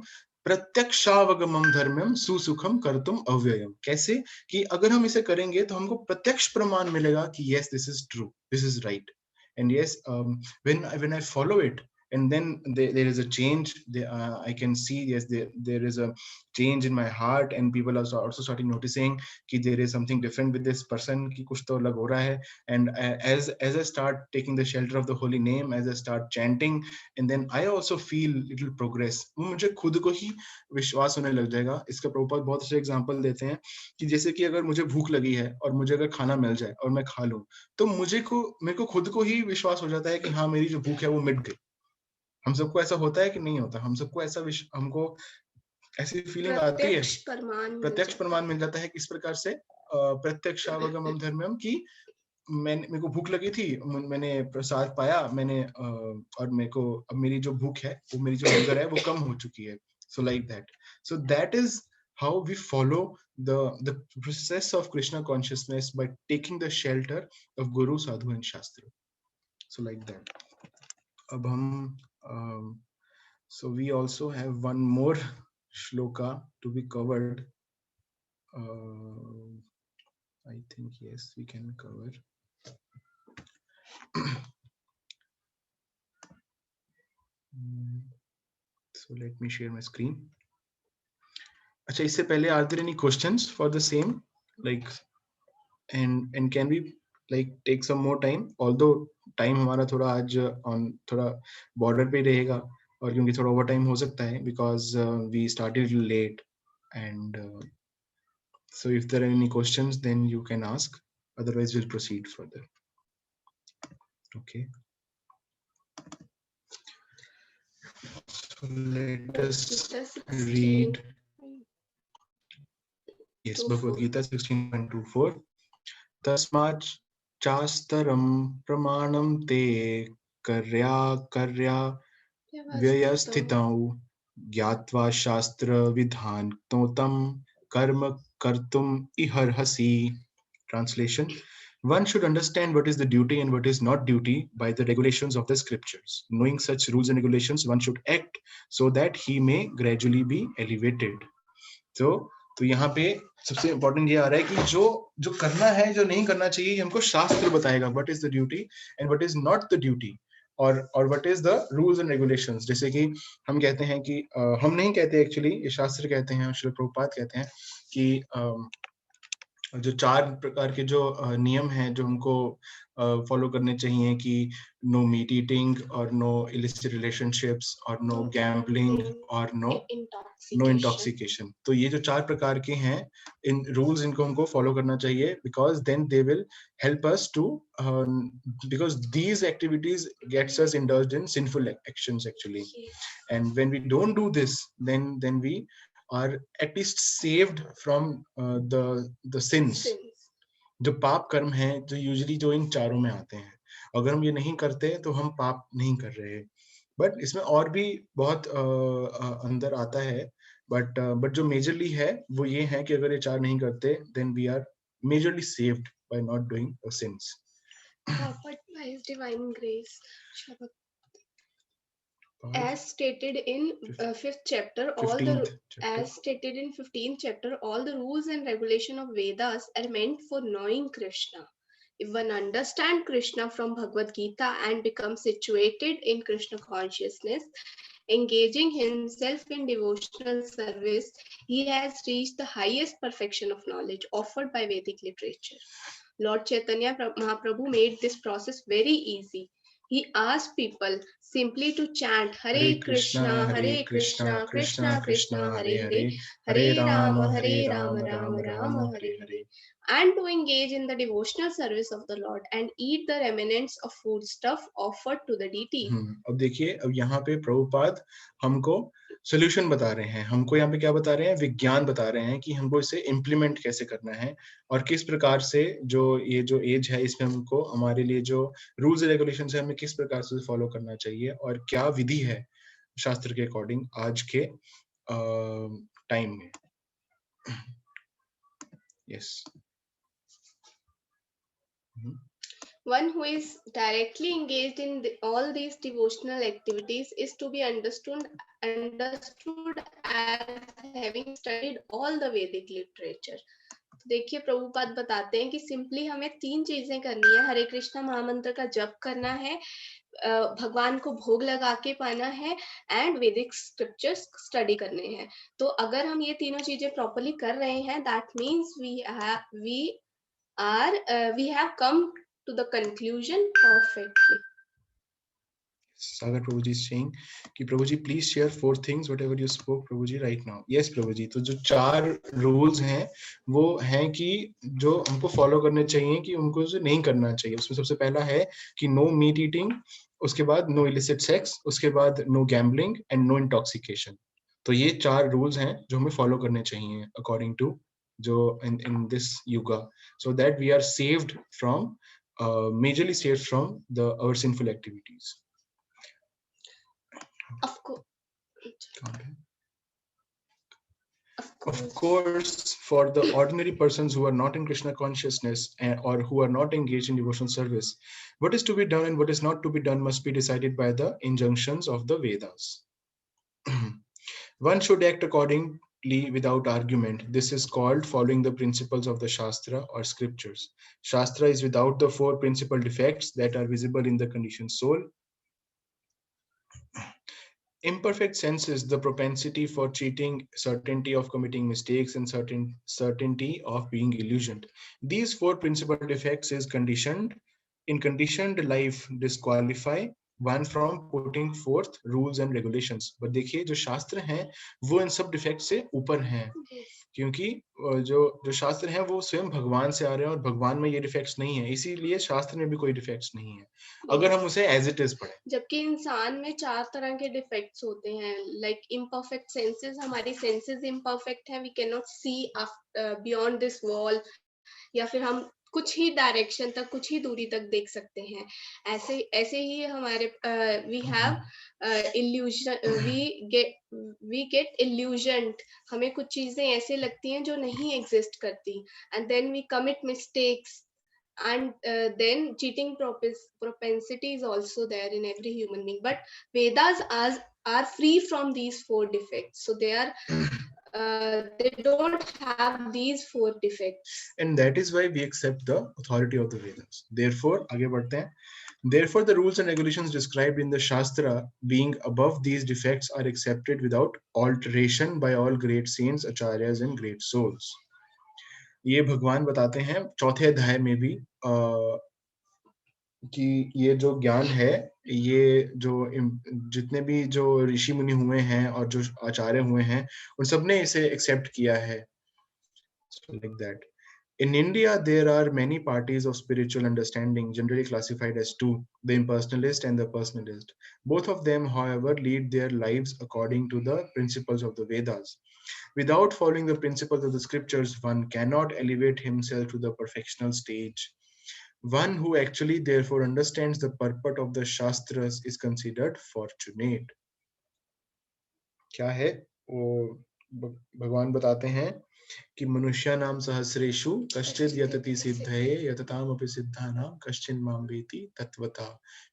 प्रत्यक्षावगमम धर्म्यम सुसुखम कर्तुम अव्ययम। कैसे कि अगर हम इसे करेंगे तो हमको प्रत्यक्ष प्रमाण मिलेगा कि yes, this is true, this is right, and yes, when I follow it, and then there is a change. I can see, yes, there is a change in my heart, and people are also starting noticing कि there is something different with this person, कि कुछ तो अलग हो रहा है। And as I start taking the shelter of the holy name, as I start chanting, and then I also feel little progress, मुझे खुद को ही विश्वास होने लग जाएगा। इसका प्रभुपाद बहुत अच्छे एग्जांपल देते हैं कि जैसे कि अगर मुझे भूख लगी है और मुझे अगर खाना मिल जाए और मैं खा लूं, तो मेरे को खुद को ही विश्वास हो जाता है कि हाँ, मेरी जो भूख है वो मिट गई। हम सबको ऐसा होता है कि नहीं होता? हम सबको ऐसा हमको ऐसी फीलिंग आती है, प्रत्यक्ष प्रमाण मिल जाता है। किस प्रकार से? प्रत्यक्षावगमम धर्म्यम की मेरे को भूख लगी थी, मैंने प्रसाद पाया, मैंने और मेरे को अब मेरी जो भूख है, वो मेरी जो हंगर है वो कम हो चुकी है। So like that. So that is how we follow the process of Krishna consciousness, by taking the shelter of Guru, Sadhu and Shastra. So like that. अब हम so we also have one more shloka to be covered. I think yes, we can cover. So let me share my screen. अच्छा, इससे पहले are there any questions for the same, like and can we like take some more time, although time हमारा थोड़ा आज on थोड़ा border पे रहेगा, और क्योंकि थोड़ा ओवर टाइम हो सकता है because we started late, and so if there are any questions then you can ask, otherwise we'll proceed further. Okay, so let us read. Yes, Bhagavad Gita 16.24. तस्मात् चास्तरं प्रमाणं ते कार्या व्ययस्थितौ ज्ञात्वा शास्त्र विधानोक्तं कर्म कर्तुम् इहर्हसि। Translation: one should understand what is the duty and what is not duty by the regulations of the scriptures. Knowing such rules and regulations, one should act so that he may gradually be elevated. तो यहाँ पे सबसे important ये आ रहा है कि जो करना है, जो नहीं करना चाहिए, ये हमको शास्त्र बताएगा. What is the duty and what is not the duty, और what is the rules and regulations. जैसे कि हम कहते हैं कि हम नहीं कहते एक्चुअली, ये शास्त्र कहते हैं, श्रील प्रभुपाद कहते हैं कि जो 4 प्रकार के जो नियम हैं जो हमको फॉलो करने चाहिए कि नो मीट ईटिंग और नो इलिसिट रिलेशनशिप्स और नो गैम्बलिंग और नो इंटॉक्सिकेशन. तो ये जो 4 प्रकार के हैं, इन रूल्स इनको हमको फॉलो करना चाहिए, because then they will help us too, because these activities gets us indulged in sinful actions actually, and when we don't do this then we are at least saved from the sins. जो पाप कर्म हैं जो usually जो इन चारों में आते हैं, अगर हम ये नहीं करते तो हम पाप नहीं कर रहे. बट इसमें और भी बहुत अंदर आता है, बट जो मेजरली है वो ये है कि अगर ये 4 नहीं करते then we are majorly saved by not doing the sins. But by His divine grace, as stated in 5th chapter, as stated in 15th chapter, all the rules and regulation of Vedas are meant for knowing Krishna. If one understands Krishna from Bhagavad Gita and becomes situated in Krishna consciousness, engaging himself in devotional service, he has reached the highest perfection of knowledge offered by Vedic literature. Lord Chaitanya Mahaprabhu made this process very easy. He asked people simply to chant Hare Krishna, Hare Krishna, Krishna Krishna, Hare Hare, Hare Rama, Rama Rama, Hare Hare, and to engage in the devotional service of the Lord and eat the remnants of food stuff offered to the deity. अब देखिए, अब यहाँ पे प्रभुपाद हमको solution बता रहे हैं, हमको यहाँ पे क्या बता रहे हैं, विज्ञान बता रहे हैं कि हमको इसे इम्प्लीमेंट कैसे करना है और किस प्रकार से जो ये जो एज है इसमें हमको हमारे लिए जो रूल्स रेगुलेशंस है हमें किस प्रकार से फॉलो करना चाहिए और क्या विधि है शास्त्र के अकॉर्डिंग आज के टाइम में. Yes. One who is directly engaged in all these devotional activities is to be understood as having studied all the Vedic literature. देखिए, प्रभुपाद बताते हैं कि सिंपली हमें 3 चीजें करनी है. हरे कृष्णा महामंत्र का जप करना है, भगवान को भोग लगा के पाना है, एंड वैदिक स्क्रिप्चर्स स्टडी करने हैं. तो अगर हम ये तीनों चीजें प्रॉपर्ली कर रहे हैं, that means we have come to the conclusion perfectly. Sagar Prabhuji is saying कि प्रभुजी please share 4 things whatever you spoke Prabhuji right now. Yes प्रभुजी. तो जो 4 रूल्स हैं वो हैं कि जो हमको फॉलो करने चाहिए कि उनको नहीं करना चाहिए. उसमें सबसे पहला है कि नो मीट ईटिंग, उसके बाद नो इलिसिट सेक्स, उसके बाद no gambling and no intoxication. तो ये 4 रूल्स हैं जो हमें फॉलो करने चाहिए अकॉर्डिंग टू जो in this yuga, so that we are saved from majorly saved from our sinful activities. Of course, for the ordinary persons who are not in Krishna consciousness or who are not engaged in devotional service, what is to be done and what is not to be done must be decided by the injunctions of the Vedas. One should act accordingly without argument. This is called following the principles of the Shastra or scriptures. Shastra is without the 4 principal defects that are visible in the conditioned soul. Imperfect sense is the propensity for cheating, certainty of committing mistakes, and certainty of being illusioned. These 4 principal defects is conditioned life disqualify one from putting forth rules and regulations. But देखिए जो शास्त्र हैं वो इन सब defect से ऊपर हैं, क्योंकि जो शास्त्र हैं वो स्वयं भगवान से आ रहे हैं और भगवान में ये डिफेक्ट्स नहीं है, इसीलिए शास्त्र में भी कोई डिफेक्ट्स नहीं है अगर हम उसे एज इट इज पढ़ें. जबकि इंसान में 4 तरह के डिफेक्ट्स होते हैं, लाइक इम्परफेक्ट सेंसेस. हमारी सेंसेस इम्परफेक्ट है, we can not see beyond this wall, या फिर हम कुछ ही डायरेक्शन तक, कुछ ही दूरी तक देख सकते हैं। ऐसे ऐसे ही हमारे we have illusion, we get illusioned, हमें कुछ चीजें ऐसे लगती हैं जो नहीं एग्जिस्ट करती, and then we commit mistakes, and then cheating propensity is also there in every human being, but Vedas are free from these 4 defects, so they are they don't have these 4 defects, and that is why we accept the authority of the Vedas. Therefore आगे बढ़ते हैं. Therefore the rules and regulations described in the Shastra, being above these defects, are accepted without alteration by all great saints, acharyas and great souls. ये भगवान बताते हैं चौथे अध्याय में भी कि ये जो ज्ञान है, ये जो जितने भी जो ऋषि मुनि हुए हैं और जो आचार्य हुए हैं, उन सब ने इसे एक्सेप्ट किया है. So like that. In India, there are many parties of spiritual understanding, generally classified as two, the impersonalist and the personalist. Both of them, however, lead their lives according to the principles of the Vedas. Without following the principles of the scriptures, one cannot elevate himself to the perfectional stage. One who actually therefore understands the purport of the Shastras is considered fortunate. क्या है वो भगवान बताते हैं कि मनुष्यानां सहस्रेषु कश्चिद् यतति सिद्धये यततामपि सिद्धानां कश्चिन् मां वेति तत्वतः,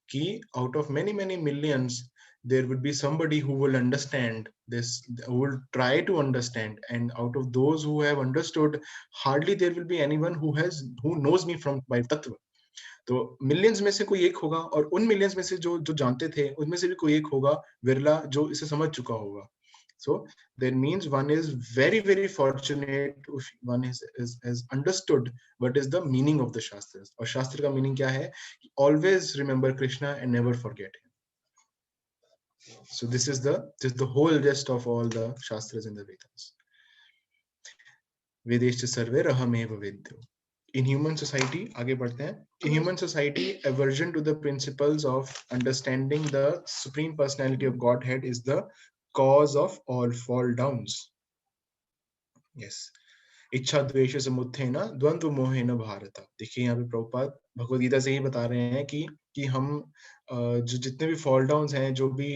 कि out of many millions there would be somebody who will understand this, who will try to understand, and out of those who have understood, hardly there will be anyone who knows me from by tattva. तो millions में से कोई एक होगा, और उन millions में से जो जानते थे उनमें से भी कोई एक होगा विरला जो इसे समझ चुका होगा. So that means one is very fortunate if one has understood what is the meaning of the Shastras. और शास्त्र का meaning क्या है? Always remember Krishna and never forget him. So this is the whole gist of all the Shastras in the Vedas. Vedeshcha sarve rahamev vedyo. In human society, आगे बढ़ते हैं. In human society, aversion to the principles of understanding the Supreme Personality of Godhead is the cause of all fall downs. Yes. इच्छा द्वेष समुत्थेन द्वंद्व मोहेन भारत. देखिए यहाँ पे प्रभुपाद भगवद गीता से ही बता रहे हैं कि हम जो जितने भी फॉल डाउन्स हैं, जो भी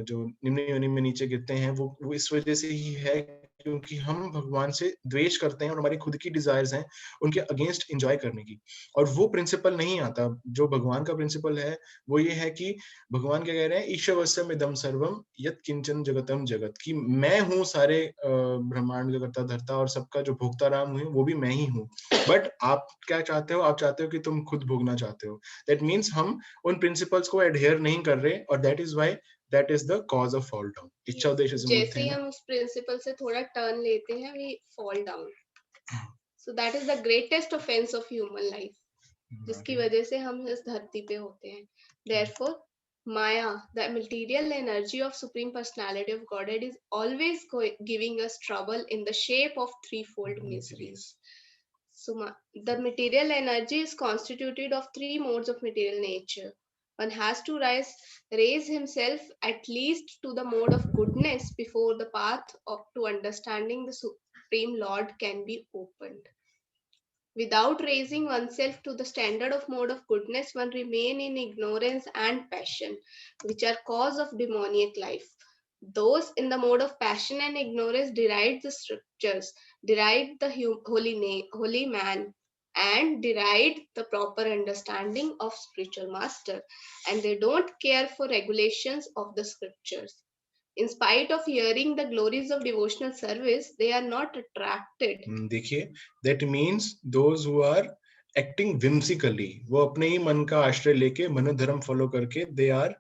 जो निम्न योनि में नीचे गिरते हैं, वो इस वजह से ही है क्योंकि हम भगवान से द्वेष करते हैं और हमारी खुद की डिजायर्स हैं उनके अगेंस्ट एंजॉय करने की, और वो प्रिंसिपल नहीं आता. जो भगवान का प्रिंसिपल है वो ये है कि भगवान क्या कह रहे हैं, ईश्वरस्यम इदं सर्वम यत् किंचन जगतम जगत, कि मैं हूँ सारे ब्रह्मांड का कर्ता धर्ता और सबका जो भोक्ता राम हूँ वो भी मैं ही हूँ. बट आप क्या चाहते हो? आप चाहते हो कि तुम खुद भोगना चाहते हो. दैट मीन्स हम उन प्रिंसिपल्स को एडहेयर नहीं कर रहे, और that is why that is the cause of fall down. इच्छा उद्देश्य से जैसे ही हम उस प्रिंसिपल से थोड़ा टर्न लेते हैं, we fall down. So that is the greatest offense of human life, जिसकी वजह से हम इस धरती पे होते हैं. Therefore, Maya, the material energy of Supreme Personality of Godhead, is always giving us trouble in the shape of threefold miseries. So the material energy is constituted of 3 modes of material nature. One has to raise himself at least to the mode of goodness before the path to understanding the Supreme Lord can be opened. Without raising oneself to the standard of mode of goodness, one remain in ignorance and passion, which are cause of demoniac life. Those in the mode of passion and ignorance deride the scriptures, deride the holy man, and deride the proper understanding of spiritual master, and they don't care for regulations of the scriptures. In spite of hearing the glories of devotional service, they are not attracted. देखिए, that means those who are acting whimsically, वो अपने ही मन का आश्रय लेके मन धर्म follow करके, they are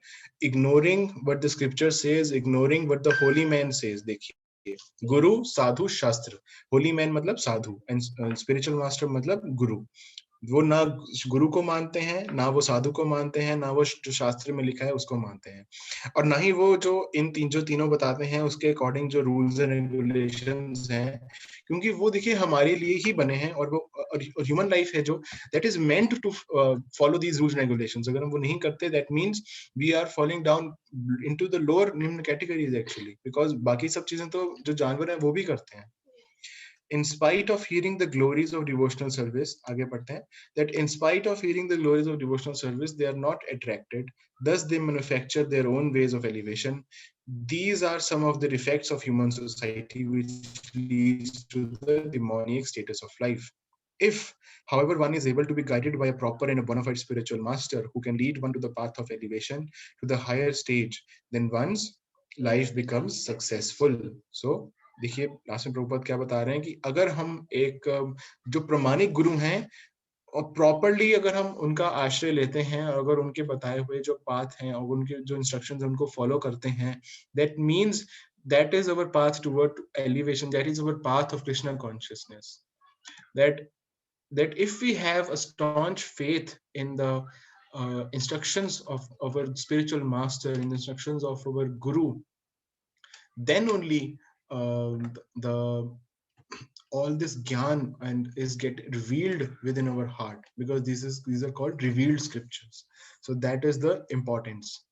ignoring what the scripture says, ignoring what the holy man says. देखिए, गुरु, साधु, शास्त्र. होली मैन मतलब साधु, एंड स्पिरिचुअल मास्टर मतलब गुरु. वो ना गुरु को मानते हैं, ना वो साधु को मानते हैं, ना वो जो शास्त्र में लिखा है उसको मानते हैं, और ना ही वो जो तीनों बताते हैं उसके अकॉर्डिंग जो रूल्स एंड रेगुलेशंस हैं, क्योंकि वो देखिए हमारे लिए ही बने हैं, और वो ह्यूमन लाइफ है जो that is meant to follow these rules and regulations. अगर हम वो नहीं करते, that means we are falling down into the lower निम्न कैटेगरीज एक्चुअली, बिकॉज बाकी सब चीजें तो जो जानवर हैं वो भी करते हैं. in spite of hearing the glories of devotional service, आगे पढ़ते हैं, that in spite of hearing the glories of devotional service, they are not attracted. Thus, they manufacture their own ways of elevation. These are some of the defects of human society, which leads to the demoniac status of life. If, however, one is able to be guided by a proper and a bona fide spiritual master who can lead one to the path of elevation to the higher stage, then one's life becomes successful. So, देखिए last में प्रभुपाद क्या बता रहे हैं कि अगर हम एक जो प्रमाणिक गुरु हैं और प्रॉपरली अगर हम उनका आश्रय लेते हैं और अगर उनके बताए हुए जो पाथ हैं और उनके जो इंस्ट्रक्शंस उनको फॉलो करते हैं, that means that is our path toward elevation, that is our path of Krishna consciousness. That if we have a staunch faith in the instructions of our spiritual master, in the instructions of our guru, then only all this gyan and is get revealed within our heart, because these are called revealed scriptures. So that is the importance,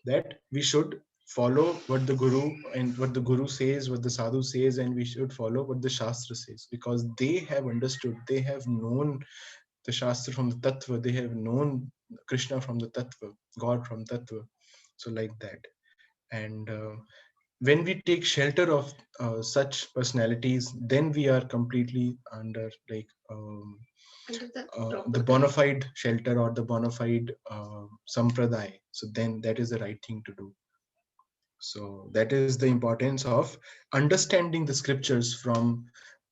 that we should follow what the guru and what the guru says, what the sadhu says, and we should follow what the shastra says, because they have understood, they have known the shastra from the tattva, they have known Krishna from the tattva, God from tattva. So like that. And when we take shelter of such personalities, then we are completely under like the bona fide shelter or the bona fide sampradaya. So then that is the right thing to do. So that is the importance of understanding the scriptures from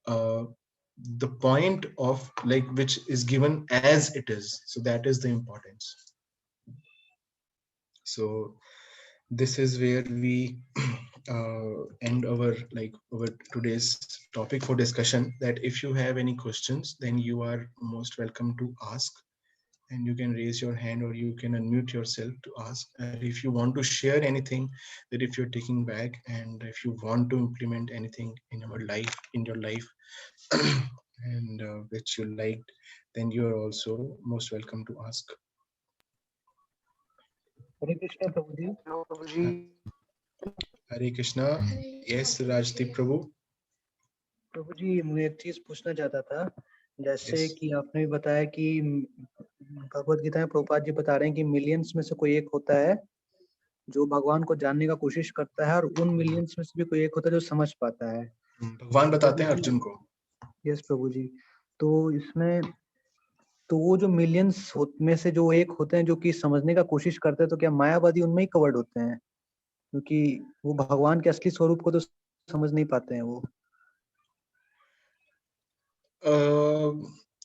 the point of like which is given as it is. So that is the importance. So this is where we end our today's topic for discussion, that if you have any questions, then you are most welcome to ask, and you can raise your hand or you can unmute yourself to ask. And if you want to share anything, that if you're taking back and if you want to implement anything in your life and which you liked, then you are also most welcome to ask. Hare Krishna Prabhuji. Hello, Prabhuji. Hare Krishna. Yes, Rajdeep Prabhu. प्रभुजी मुझे एक चीज पूछना चाहता था, जैसे Yes. कि आपने भी बताया कि भगवत गीता में प्रभुपाद जी बता रहे हैं कि मिलियंस में से कोई एक होता है जो भगवान को जानने का कोशिश करता है, और उन मिलियंस में से भी कोई एक होता है जो समझ पाता है। भगवान बताते हैं अर्जुन को। यस प्रभुजी। तो इसमें तो वो जो मिलियंस में से जो एक होते हैं जो कि समझने का कोशिश करते हैं, तो क्या मायावादी उनमें ही कवर्ड होते हैं, क्योंकि वो भगवान के असली स्वरूप को तो समझ नहीं पाते हैं वो?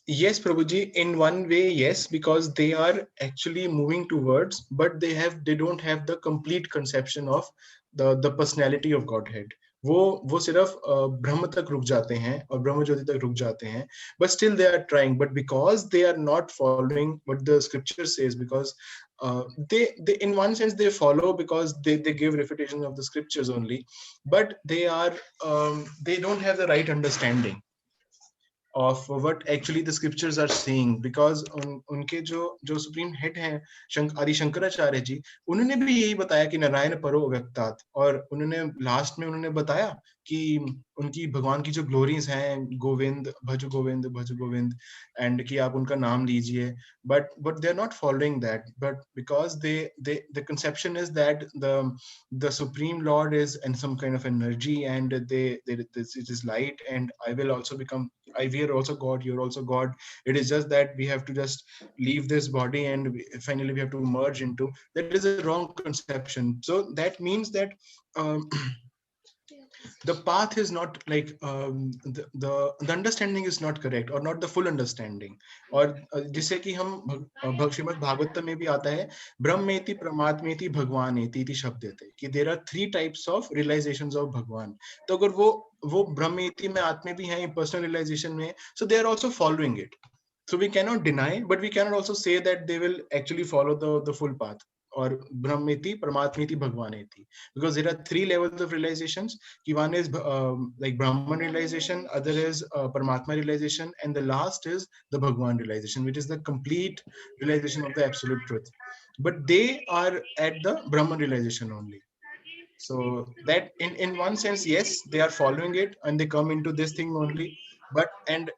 Yes, Prabhuji, in one way, yes, because they are actually moving towards, but they don't have the complete conception of the personality of Godhead. वो सिर्फ ब्रह्म तक रुक जाते हैं और ब्रह्म ज्योति तक रुक जाते हैं, but still they are trying, but because they are not following what the scripture says, because they in one sense they follow because they give refutation of the scriptures only, but they are they don't have the right understanding of what actually the scriptures are saying, because उनके जो supreme head हैं आदि शंकराचार्य जी, उन्होंने भी यही बताया कि नारायण परो अव्यक्तात्, और उन्होंने लास्ट में उन्होंने बताया कि उनकी भगवान की जो ग्लोरीज हैं, गोविंद भज गोविंद, एंड कि आप उनका नाम लीजिए, but they are not following that, but because the conception is that the supreme lord is in some kind of energy, and it is light, and we are also God, you're also God. It is just that we have to just leave this body and finally we have to merge into. That is a wrong conception. So that means that the path is not like the understanding is not correct, or not the full understanding. और जिसे कि हम श्रीमद् भागवत में भी आता है, ब्रह्मेति परमात्मेति भगवानेति इति शब्देते, कि there are 3 types of realizations of भगवान. तो अगर वो ब्रह्मेति में आत्मे भी हैं personal realization में, so they are also following it. So we cannot deny, but we cannot also say that they will actually follow the full path, or brahmeti paramatmeti bhagwaneti, because there are 3 levels of realizations. One is like Brahman realization, other is Paramatma realization, and the last is the Bhagwan realization, which is the complete realization of the absolute truth. But they are at the Brahman realization only. So that in one sense, yes, they are following it and they come into this thing only. But and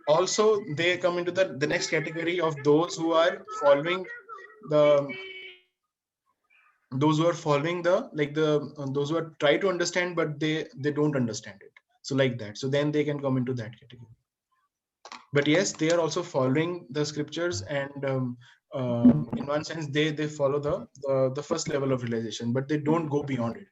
also they come into the next category of those who are following the those who are following the like the those who are try to understand but they don't understand it, so like that, so then they can come into that category. But yes, they are also following the scriptures, and in one sense they follow the first level of realization, but they don't go beyond it.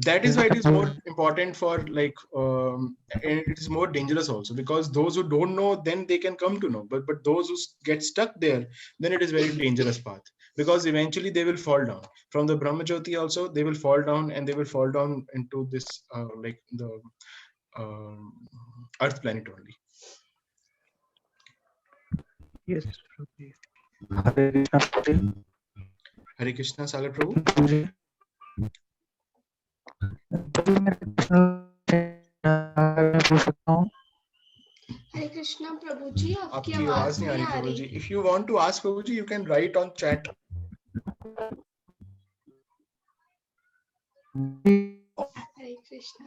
That is why it is more important for like and it is more dangerous also, because those who don't know, then they can come to know, but those who get stuck there, then it is very dangerous path, because eventually they will fall down from the brahmajyoti also, they will fall down, and they will fall down into this like the earth planet only. Yes, Prabhuji. Hare Krishna, Prabhuji. Hare Krishna, Sagar Prabhu. Prabhuji. प्रभु मेरा कृष्ण मैं पूछ सकता हूँ? हरे कृष्णा प्रभु जी, आपकी आपकी आवाज नहीं आ रही Prabhu ji. If you want to ask Prabhu ji, you can write on chat. Hare Krishna.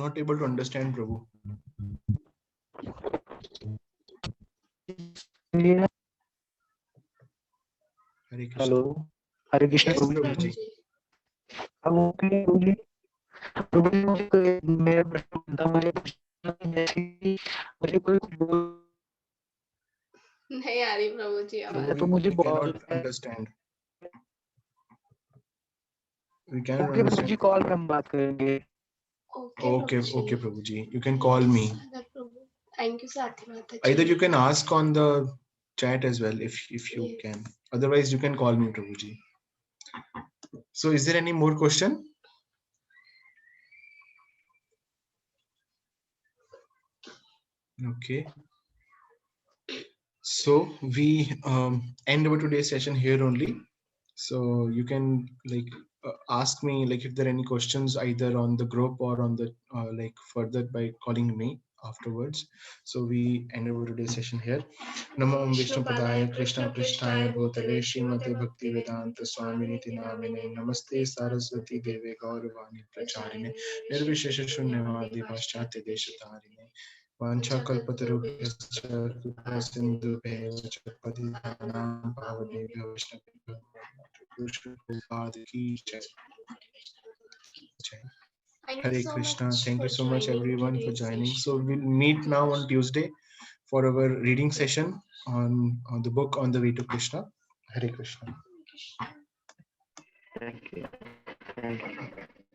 Not able to understand Prabhu. Hare Krishna. Hello, Hare Krishna Yes, Prabhu Prabhu ji. जी. अब ओके प्रभु जी. प्रभु जी मुझे मेरा प्रश्न था, मुझे मुझे कोई बोल नहीं आ रही प्रभु जी आवाज. तो मुझे We cannot understand. We cannot okay Prabhu ji, understand. Call पे हम बात करेंगे. Okay, okay Prabhu ji. You can call me. Thank you साथी माता जी. Either you can ask on the chat as well if you Yes. can. Otherwise, you can call me Prabhu ji. So, is there any more question? Okay. So we end our today's session here only. So you can like ask me like if there are any questions either on the group or on the like further by calling me afterwards. So we end our today's session here. Namo Vishnu Padaya Krishna Prishtaya Bhutale Srimate Bhakti Vedanta Swaminiti Namine Namaste Saraswati Deve Gauravani Pracharine Nirvishesha Shunyavadi Paschatya Deshatarine Vancha Kalpatarubhyascha Kripa Sindhubheva Cha Patitanam Pavanebhyo Vaishnavibhyo Ki Jai. Hare Krishna. Thank you so much everyone for joining. So we'll meet now on Tuesday for our reading session on the book On the Way to Krishna. Hare Krishna. Thank you. Thank you.